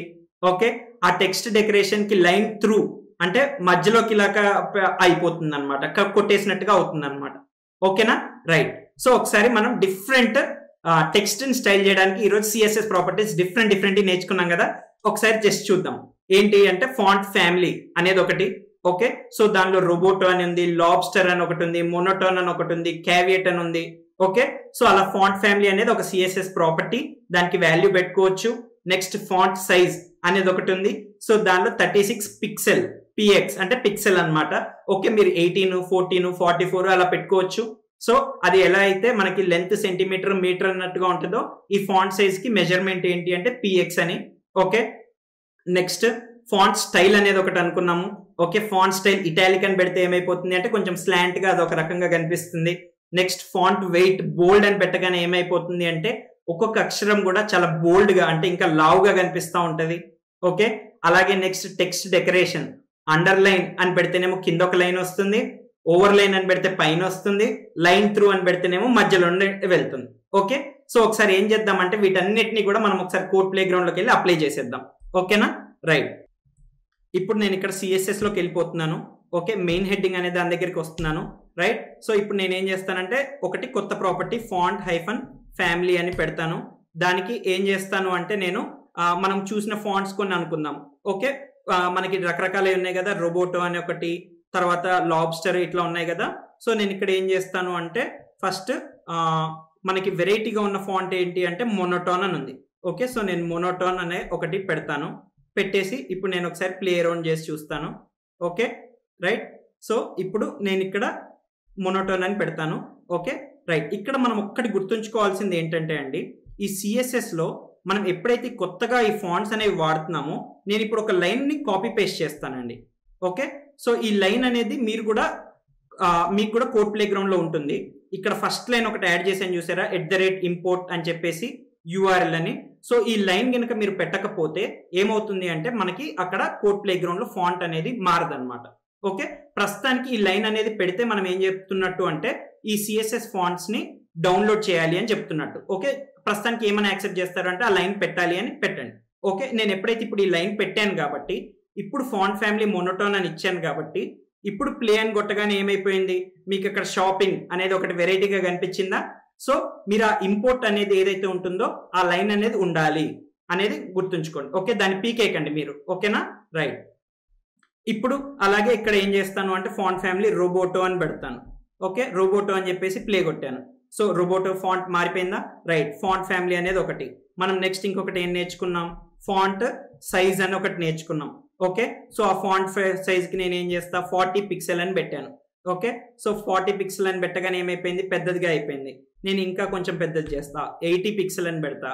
ఓకే, ఆ టెక్స్ట్ డెకరేషన్ కి లైన్ త్రూ అంటే మధ్యలోకి ఇలాగా అయిపోతుంది అనమాట, కొట్టేసినట్టుగా అవుతుంది అనమాట. ఓకేనా? సో ఒకసారి మనం డిఫరెంట్ టెక్స్ట్ ని స్టైల్ చేయడానికి ఈరోజు సిఎస్ఎస్ ప్రాపర్టీస్ డిఫరెంట్ నేర్చుకున్నాం కదా. ఒకసారి జస్ట్ చూద్దాం. ఏంటి అంటే ఫాంట్ ఫ్యామిలీ అనేది ఒకటి. ఓకే, సో దానిలో రోబోటో అని ఉంది, లాబ్స్టర్ అని ఒకటి ఉంది, మోనోటోన్ అని ఒకటి ఉంది, క్యావియట్ అని ఉంది. ఓకే, సో అలా ఫాంట్ ఫ్యామిలీ అనేది ఒక సిఎస్ఎస్ ప్రాపర్టీ, దానికి వాల్యూ పెట్టుకోవచ్చు. నెక్స్ట్ ఫాంట్ సైజ్ అనేది ఒకటి ఉంది. సో దానిలో 36 పిక్సెల్, పిఎక్స్ అంటే పిక్సెల్ అనమాట. ఓకే, మీరు 18, 14, 44 అలా పెట్టుకోవచ్చు. సో అది ఎలా అయితే మనకి లెంత్ సెంటీమీటర్ మీటర్ అన్నట్టుగా ఉంటుందో ఈ ఫాంట్ సైజ్ కి మెజర్మెంట్ ఏంటి అంటే పిఎక్స్ అని. ఓకే, నెక్స్ట్ ఫాంట్ స్టైల్ అనేది ఒకటి అనుకున్నాము. ఓకే, ఫాంట్ స్టైల్ ఇటాలిక్ అని పెడితే ఏమైపోతుంది అంటే కొంచెం స్లాంట్ గా అది ఒక రకంగా కనిపిస్తుంది. నెక్స్ట్ ఫాంట్ వెయిట్ బోల్డ్ అని పెట్టగానే ఏమైపోతుంది అంటే ఒక్కొక్క అక్షరం కూడా చాలా బోల్డ్ గా అంటే ఇంకా లావుగా కనిపిస్తూ ఉంటది. ఓకే, అలాగే next text decoration under line అని పెడితేనేమో కింద ఒక లైన్ వస్తుంది, ఓవర్ లైన్ అని పెడితే పైన వస్తుంది, లైన్ త్రూ అని పెడితేనేమో మధ్యలో వెళ్తుంది. ఓకే, సో ఒకసారి ఏం చేద్దామంటే వీటన్నిటిని కూడా మనం ఒకసారి కోడ్ ప్లే గ్రౌండ్ లోకి వెళ్ళి అప్లై చేసేద్దాం. ఓకేనా? ఇప్పుడు నేను ఇక్కడ సిఎస్ఎస్ లోకి వెళ్ళిపోతున్నాను. ఓకే, మెయిన్ హెడ్డింగ్ అనే దాని దగ్గరికి వస్తున్నాను. సో ఇప్పుడు నేను ఏం చేస్తానంటే ఒకటి కొత్త ప్రాపర్టీ ఫాంట్ హైఫన్ ఫ్యామిలీ అని పెడతాను. దానికి ఏం చేస్తాను అంటే నేను మనం చూసిన ఫాంట్స్ కొన్ని అనుకుందాం. ఓకే, మనకి రకరకాలు ఉన్నాయి కదా, రోబోటో అని ఒకటి, తర్వాత లాబ్స్టర్ ఇట్లా ఉన్నాయి కదా. సో నేను ఇక్కడ ఏం చేస్తాను అంటే ఫస్ట్ మనకి వెరైటీగా ఉన్న ఫాంట్ ఏంటి అంటే మోనోటోన్ అని ఉంది. ఓకే, సో నేను మోనోటోన్ అనే ఒకటి పెడతాను. పెట్టేసి ఇప్పుడు నేను ఒకసారి ప్లే అరౌండ్ చేసి చూస్తాను. Okay right. సో ఇప్పుడు నేను ఇక్కడ మోనోటోన్ అని పెడతాను. Okay right. ఇక్కడ మనం ఒక్కటి గుర్తుంచుకోవాల్సింది ఏంటంటే అండి, ఈ సిఎస్ఎస్లో మనం ఎప్పుడైతే కొత్తగా ఈ ఫాంట్స్ అనేవి వాడుతున్నామో నేను ఇప్పుడు ఒక లైన్ని కాపీ పేస్ట్ చేస్తానండి. ఓకే, సో ఈ లైన్ అనేది మీకు కూడా కోడ్ ప్లే గ్రౌండ్లో ఉంటుంది. ఇక్కడ ఫస్ట్ లైన్ ఒకటి యాడ్ చేసాను చూసారా, @import అని చెప్పేసి URL అని. సో ఈ లైన్ కనుక మీరు పెట్టకపోతే ఏమవుతుంది అంటే మనకి అక్కడ కోడ్ ప్లే గ్రౌండ్లో ఫాంట్ అనేది మారదనమాట. ఓకే, ప్రస్తుతానికి ఈ లైన్ అనేది పెడితే మనం ఏం చెప్తున్నట్టు అంటే ఈ సిఎస్ఎస్ ఫాంట్స్ ని డౌన్లోడ్ చేయాలి అని చెప్తున్నట్టు. ఓకే, ప్రస్తుతానికి ఏమైనా యాక్సెప్ట్ చేస్తారంటే ఆ లైన్ పెట్టాలి అని పెట్టండి. ఓకే, నేను ఎప్పుడైతే ఇప్పుడు ఈ లైన్ పెట్టాను కాబట్టి ఇప్పుడు ఫాంట్ ఫ్యామిలీ మోనోటోన్ అని ఇచ్చాను కాబట్టి ఇప్పుడు ప్లే అని కొట్టగానే ఏమైపోయింది, మీకు అక్కడ షాపింగ్ అనేది ఒకటి వెరైటీగా కనిపించిందా. సో మీరు ఆ ఇంపోర్ట్ అనేది ఏదైతే ఉంటుందో ఆ లైన్ అనేది ఉండాలి అనేది గుర్తుంచుకోండి. ఓకే, దాన్ని పీకేకండి మీరు. ఓకేనా రైట్. ఇప్పుడు అలాగే ఇక్కడ ఏం చేస్తాను అంటే ఫాంట్ ఫ్యామిలీ రోబోటో అని పెడతాను. ఓకే, రోబోటో అని చెప్పేసి ప్లే కొట్టాను. సో రోబోటో ఫాంట్ మారిపోయిందా. రైట్, ఫాంట్ ఫ్యామిలీ అనేది ఒకటి. మనం నెక్స్ట్ ఇంకొకటి ఏం నేర్చుకున్నాం, ఫాంట్ సైజ్ అని ఒకటి నేర్చుకున్నాం. ఓకే, సో ఆ ఫాంట్ సైజ్కి నేను ఏం చేస్తా 40 పిక్సెల్ అని పెట్టాను. ఓకే, సో 40 పిక్సెల్ అని పెట్టగానే ఏమైపోయింది, పెద్దదిగా అయిపోయింది. నేను ఇంకా కొంచెం పెద్దది చేస్తా, 80 పిక్సెల్ అని పెడతా.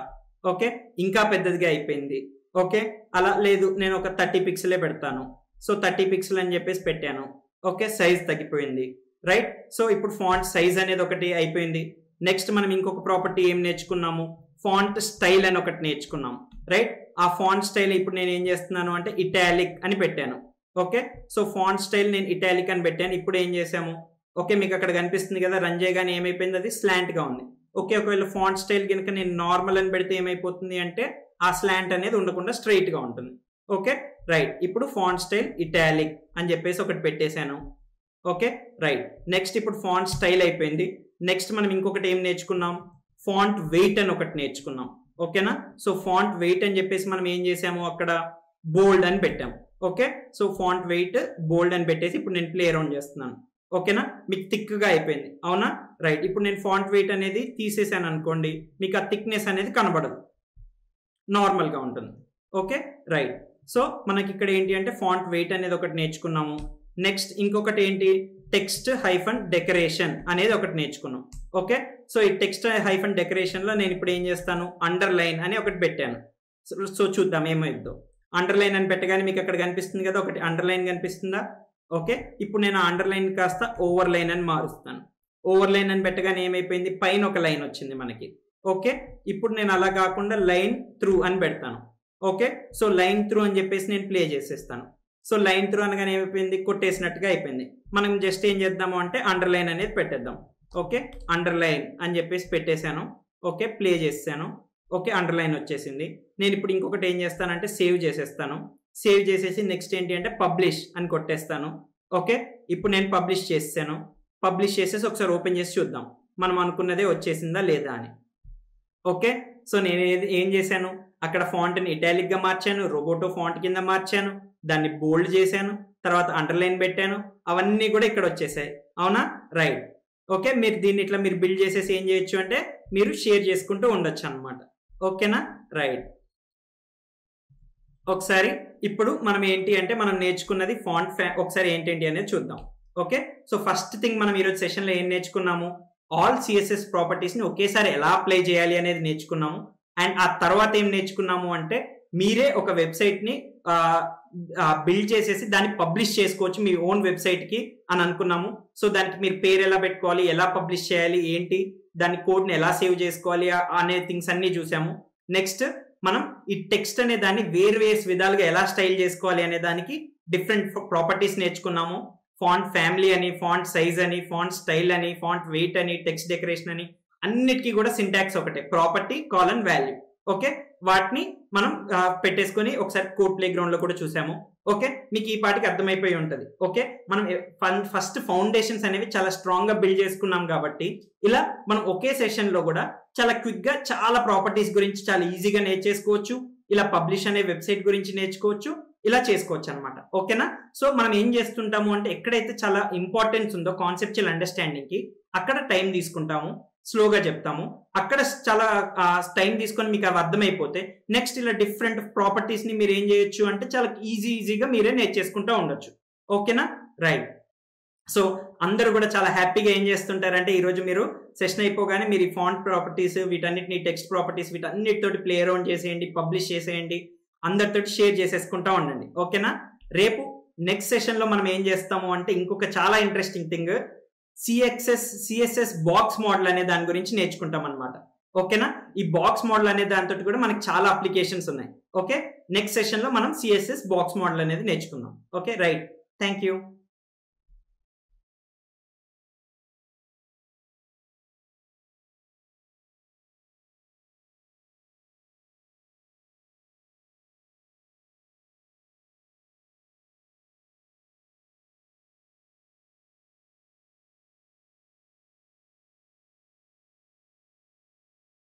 ఓకే, ఇంకా పెద్దదిగా అయిపోయింది. ఓకే, అలా లేదు నేను ఒక 30 పిక్సెలే పెడతాను. సో 30 పిక్సెల్ అని చెప్పేసి పెట్టాను. ఓకే, సైజ్ తగ్గిపోయింది. రైట్, సో ఇప్పుడు ఫాంట్ సైజ్ అనేది ఒకటి అయిపోయింది. నెక్స్ట్ మనం ఇంకొక ప్రాపర్టీ ఏం నేర్చుకున్నాము, ఫాంట్ స్టైల్ అని ఒకటి నేర్చుకున్నాం. రైట్, ఆ ఫాంట్ స్టైల్ ఇప్పుడు నేను ఏం చేస్తున్నాను అంటే ఇటాలిక్ అని పెట్టాను. ఓకే, సో ఫాంట్ స్టైల్ నేను ఇటాలిక్ అని పెట్టాను. ఇప్పుడు ఏం చేసాము, ఓకే మీకు అక్కడ కనిపిస్తుంది కదా రన్ చేయగానే ఏమైపోయింది, అది స్లాంట్ గా ఉంది. ఓకే, ఒకవేళ ఫాంట్ స్టైల్ కనుక నేను నార్మల్ అని పెడితే ఏమైపోతుంది అంటే ఆ స్లాంట్ అనేది ఉండకుండా స్ట్రైట్ గా ఉంటుంది. ఓకే రైట్, ఇప్పుడు ఫాంట్ స్టైల్ ఇటాలిక్ అని చెప్పేసి ఒకటి పెట్టేశాను. ఓకే రైట్, నెక్స్ట్ ఇప్పుడు ఫాంట్ స్టైల్ అయిపోయింది. నెక్స్ట్ మనం ఇంకొకటి ఏం నేర్చుకున్నాం, ఫాంట్ వెయిట్ అని ఒకటి నేర్చుకున్నాం. ఓకేనా, సో ఫాంట్ వెయిట్ అని చెప్పేసి మనం ఏం చేసాము అక్కడ బోల్డ్ అని పెట్టాము. ఓకే, సో ఫాంట్ వెయిట్ బోల్డ్ అని పెట్టేసి ఇప్పుడు నేను ప్లే అరౌండ్ చేస్తున్నాను. ఓకేనా, మీకు థిక్గా అయిపోయింది అవునా. రైట్, ఇప్పుడు నేను ఫాంట్ వెయిట్ అనేది తీసేసాను అనుకోండి, మీకు ఆ థిక్నెస్ అనేది కనబడదు, నార్మల్గా ఉంటుంది. ఓకే రైట్, సో మనకి ఇక్కడ ఏంటి అంటే ఫాంట్ వెయిట్ అనేది ఒకటి నేర్చుకున్నాము. నెక్స్ట్ ఇంకొకటి ఏంటి, టెక్స్ట్ హైఫన్ డెకరేషన్ అనేది ఒకటి నేర్చుకున్నాం. ఓకే, సో ఈ టెక్స్ట్ హైఫన్ డెకరేషన్ లో నేను ఇప్పుడు ఏం చేస్తాను, అండర్లైన్ అని ఒకటి పెట్టాను. సో చూద్దాం ఏమైందో. అండర్లైన్ అని పెట్టగానే మీకు అక్కడ కనిపిస్తుంది కదా ఒకటి అండర్లైన్ కనిపిస్తుందా. ఓకే, ఇప్పుడు నేను అండర్లైన్ కాస్త ఓవర్ లైన్ అని మారుస్తాను. ఓవర్ లైన్ అని పెట్టగానే ఏమైపోయింది, పైన ఒక లైన్ వచ్చింది మనకి. ఓకే, ఇప్పుడు నేను అలా కాకుండా లైన్ త్రూ అని పెడతాను. ఓకే, సో లైన్ త్రూ అని చెప్పేసి నేను ప్లే చేసేస్తాను. సో లైన్ త్రూ అనగానే ఏమైపోయింది, కొట్టేసినట్టుగా అయిపోయింది. మనం జస్ట్ ఏం చేద్దాము అంటే అండర్లైన్ అనేది పెట్టేద్దాం. ఓకే, అండర్లైన్ అని చెప్పేసి పెట్టేశాను. ఓకే, ప్లే చేసాను. ఓకే, అండర్లైన్ వచ్చేసింది. నేను ఇప్పుడు ఇంకొకటి ఏం చేస్తానంటే సేవ్ చేసేస్తాను. సేవ్ చేసేసి నెక్స్ట్ ఏంటి అంటే పబ్లిష్ అని కొట్టేస్తాను. ఓకే, ఇప్పుడు నేను పబ్లిష్ చేసాను. పబ్లిష్ చేసేసి ఒకసారి ఓపెన్ చేసి చూద్దాం మనం అనుకున్నదే వచ్చేసిందా లేదా అని. ఓకే, సో నేను ఏం చేశాను, అక్కడ ఫాంట్ని ఇటాలిక్ గా మార్చాను, రోబోటో ఫాంట్ కింద మార్చాను, దాన్ని బోల్డ్ చేశాను, తర్వాత అండర్లైన్ పెట్టాను, అవన్నీ కూడా ఇక్కడ వచ్చేసాయి అవునా. రైట్, ఓకే, మీరు దీన్ని ఇట్లా మీరు బిల్డ్ చేసేసి ఏం చేయొచ్చు అంటే మీరు షేర్ చేసుకుంటూ ఉండొచ్చు అనమాట. ఓకేనా రైట్. ఒకసారి ఇప్పుడు మనం ఏంటి అంటే మనం నేర్చుకున్నది ఫాంట్ ఒకసారి ఏంటి అనేది చూద్దాం. ఓకే, సో ఫస్ట్ థింగ్ మనం ఈరోజు సెషన్లో ఏం నేర్చుకున్నాము, ఆల్ సిఎస్ఎస్ ప్రాపర్టీస్ని ఒకేసారి ఎలా అప్లై చేయాలి అనేది నేర్చుకున్నాము. అండ్ ఆ తర్వాత ఏం నేర్చుకున్నాము అంటే మీరే ఒక వెబ్సైట్ని బిల్డ్ చేసేసి దాన్ని పబ్లిష్ చేసుకోవచ్చు మీ ఓన్ వెబ్సైట్కి అని అనుకున్నాము. సో దానికి మీరు పేరు ఎలా పెట్టుకోవాలి, ఎలా పబ్లిష్ చేయాలి, ఏంటి దాని కోడ్ని ఎలా సేవ్ చేసుకోవాలి అనే థింగ్స్ అన్నీ చూసాము. నెక్స్ట్ మనం ఈ టెక్స్ట్ అనే దాన్ని వేరు విధాలుగా ఎలా స్టైల్ చేసుకోవాలి అనే దానికి డిఫరెంట్ ప్రాపర్టీస్ నేర్చుకున్నాము. ఫాంట్ ఫ్యామిలీ అని, ఫాంట్ సైజ్ అని, ఫాంట్ స్టైల్ అని, ఫాంట్ వెయిట్ అని, టెక్స్ట్ డెకరేషన్ అని, అన్నిటికీ కూడా సింటాక్స్ ఒకటే, ప్రాపర్టీ కాలన్ వాల్యూ. ఓకే, వాటిని మనం పెట్టేసుకొని ఒకసారి కోడ్ ప్లే గ్రౌండ్ లో కూడా చూసాము. ఓకే, మీకు ఈ పాటికి అర్థమైపోయి ఉంటుంది. ఓకే, మనం ఫస్ట్ ఫౌండేషన్స్ అనేవి చాలా స్ట్రాంగ్ గా బిల్డ్ చేసుకున్నాం కాబట్టి ఇలా మనం ఒకే సెషన్ లో కూడా చాలా క్విక్ గా చాలా ప్రాపర్టీస్ గురించి చాలా ఈజీగా నేర్చేసుకోవచ్చు. ఇలా పబ్లిష్ అనే వెబ్సైట్ గురించి నేర్చుకోవచ్చు. ఇలా చేసుకోవచ్చు అనమాట. ఓకేనా? సో మనం ఏం చేస్తుంటాము అంటే ఎక్కడైతే చాలా ఇంపార్టెన్స్ ఉందో కాన్సెప్చువల్ అండర్స్టాండింగ్ కి అక్కడ టైం తీసుకుంటాము, స్లోగా చెప్తాము. అక్కడ చాలా టైం తీసుకొని మీకు అవి అర్థమైపోతే నెక్స్ట్ ఇలా డిఫరెంట్ ప్రాపర్టీస్ ని మీరు ఏం చేయొచ్చు అంటే చాలా ఈజీగా మీరే నేర్చేసుకుంటూ ఉండొచ్చు. ఓకేనా? రైట్. సో అందరూ కూడా చాలా హ్యాపీగా ఏం చేస్తుంటారంటే ఈరోజు మీరు సెషన్ అయిపోగానే మీరు ఈ ఫాంట్ ప్రాపర్టీస్ వీటన్నిటిని టెక్స్ట్ ప్రాపర్టీస్ వీటన్నిటితోటి ప్లే అరౌండ్ చేసేయండి, పబ్లిష్ చేసేయండి, అందరితోటి షేర్ చేసేసుకుంటా ఉండండి. ఓకేనా? రేపు నెక్స్ట్ సెషన్ లో మనం ఏం చేస్తాము అంటే ఇంకొక చాలా interesting thing CSS box model అనే దాని గురించి నేర్చుకుంటాం అనమాట. ఓకేనా? ఈ బాక్స్ మోడల్ అనే దాంతో కూడా మనకి చాలా అప్లికేషన్స్ ఉన్నాయి. ఓకే, నెక్స్ట్ సెషన్ లో మనం సిఎస్ఎస్ బాక్స్ మోడల్ అనేది నేర్చుకుందాం. Okay, right. Thank you.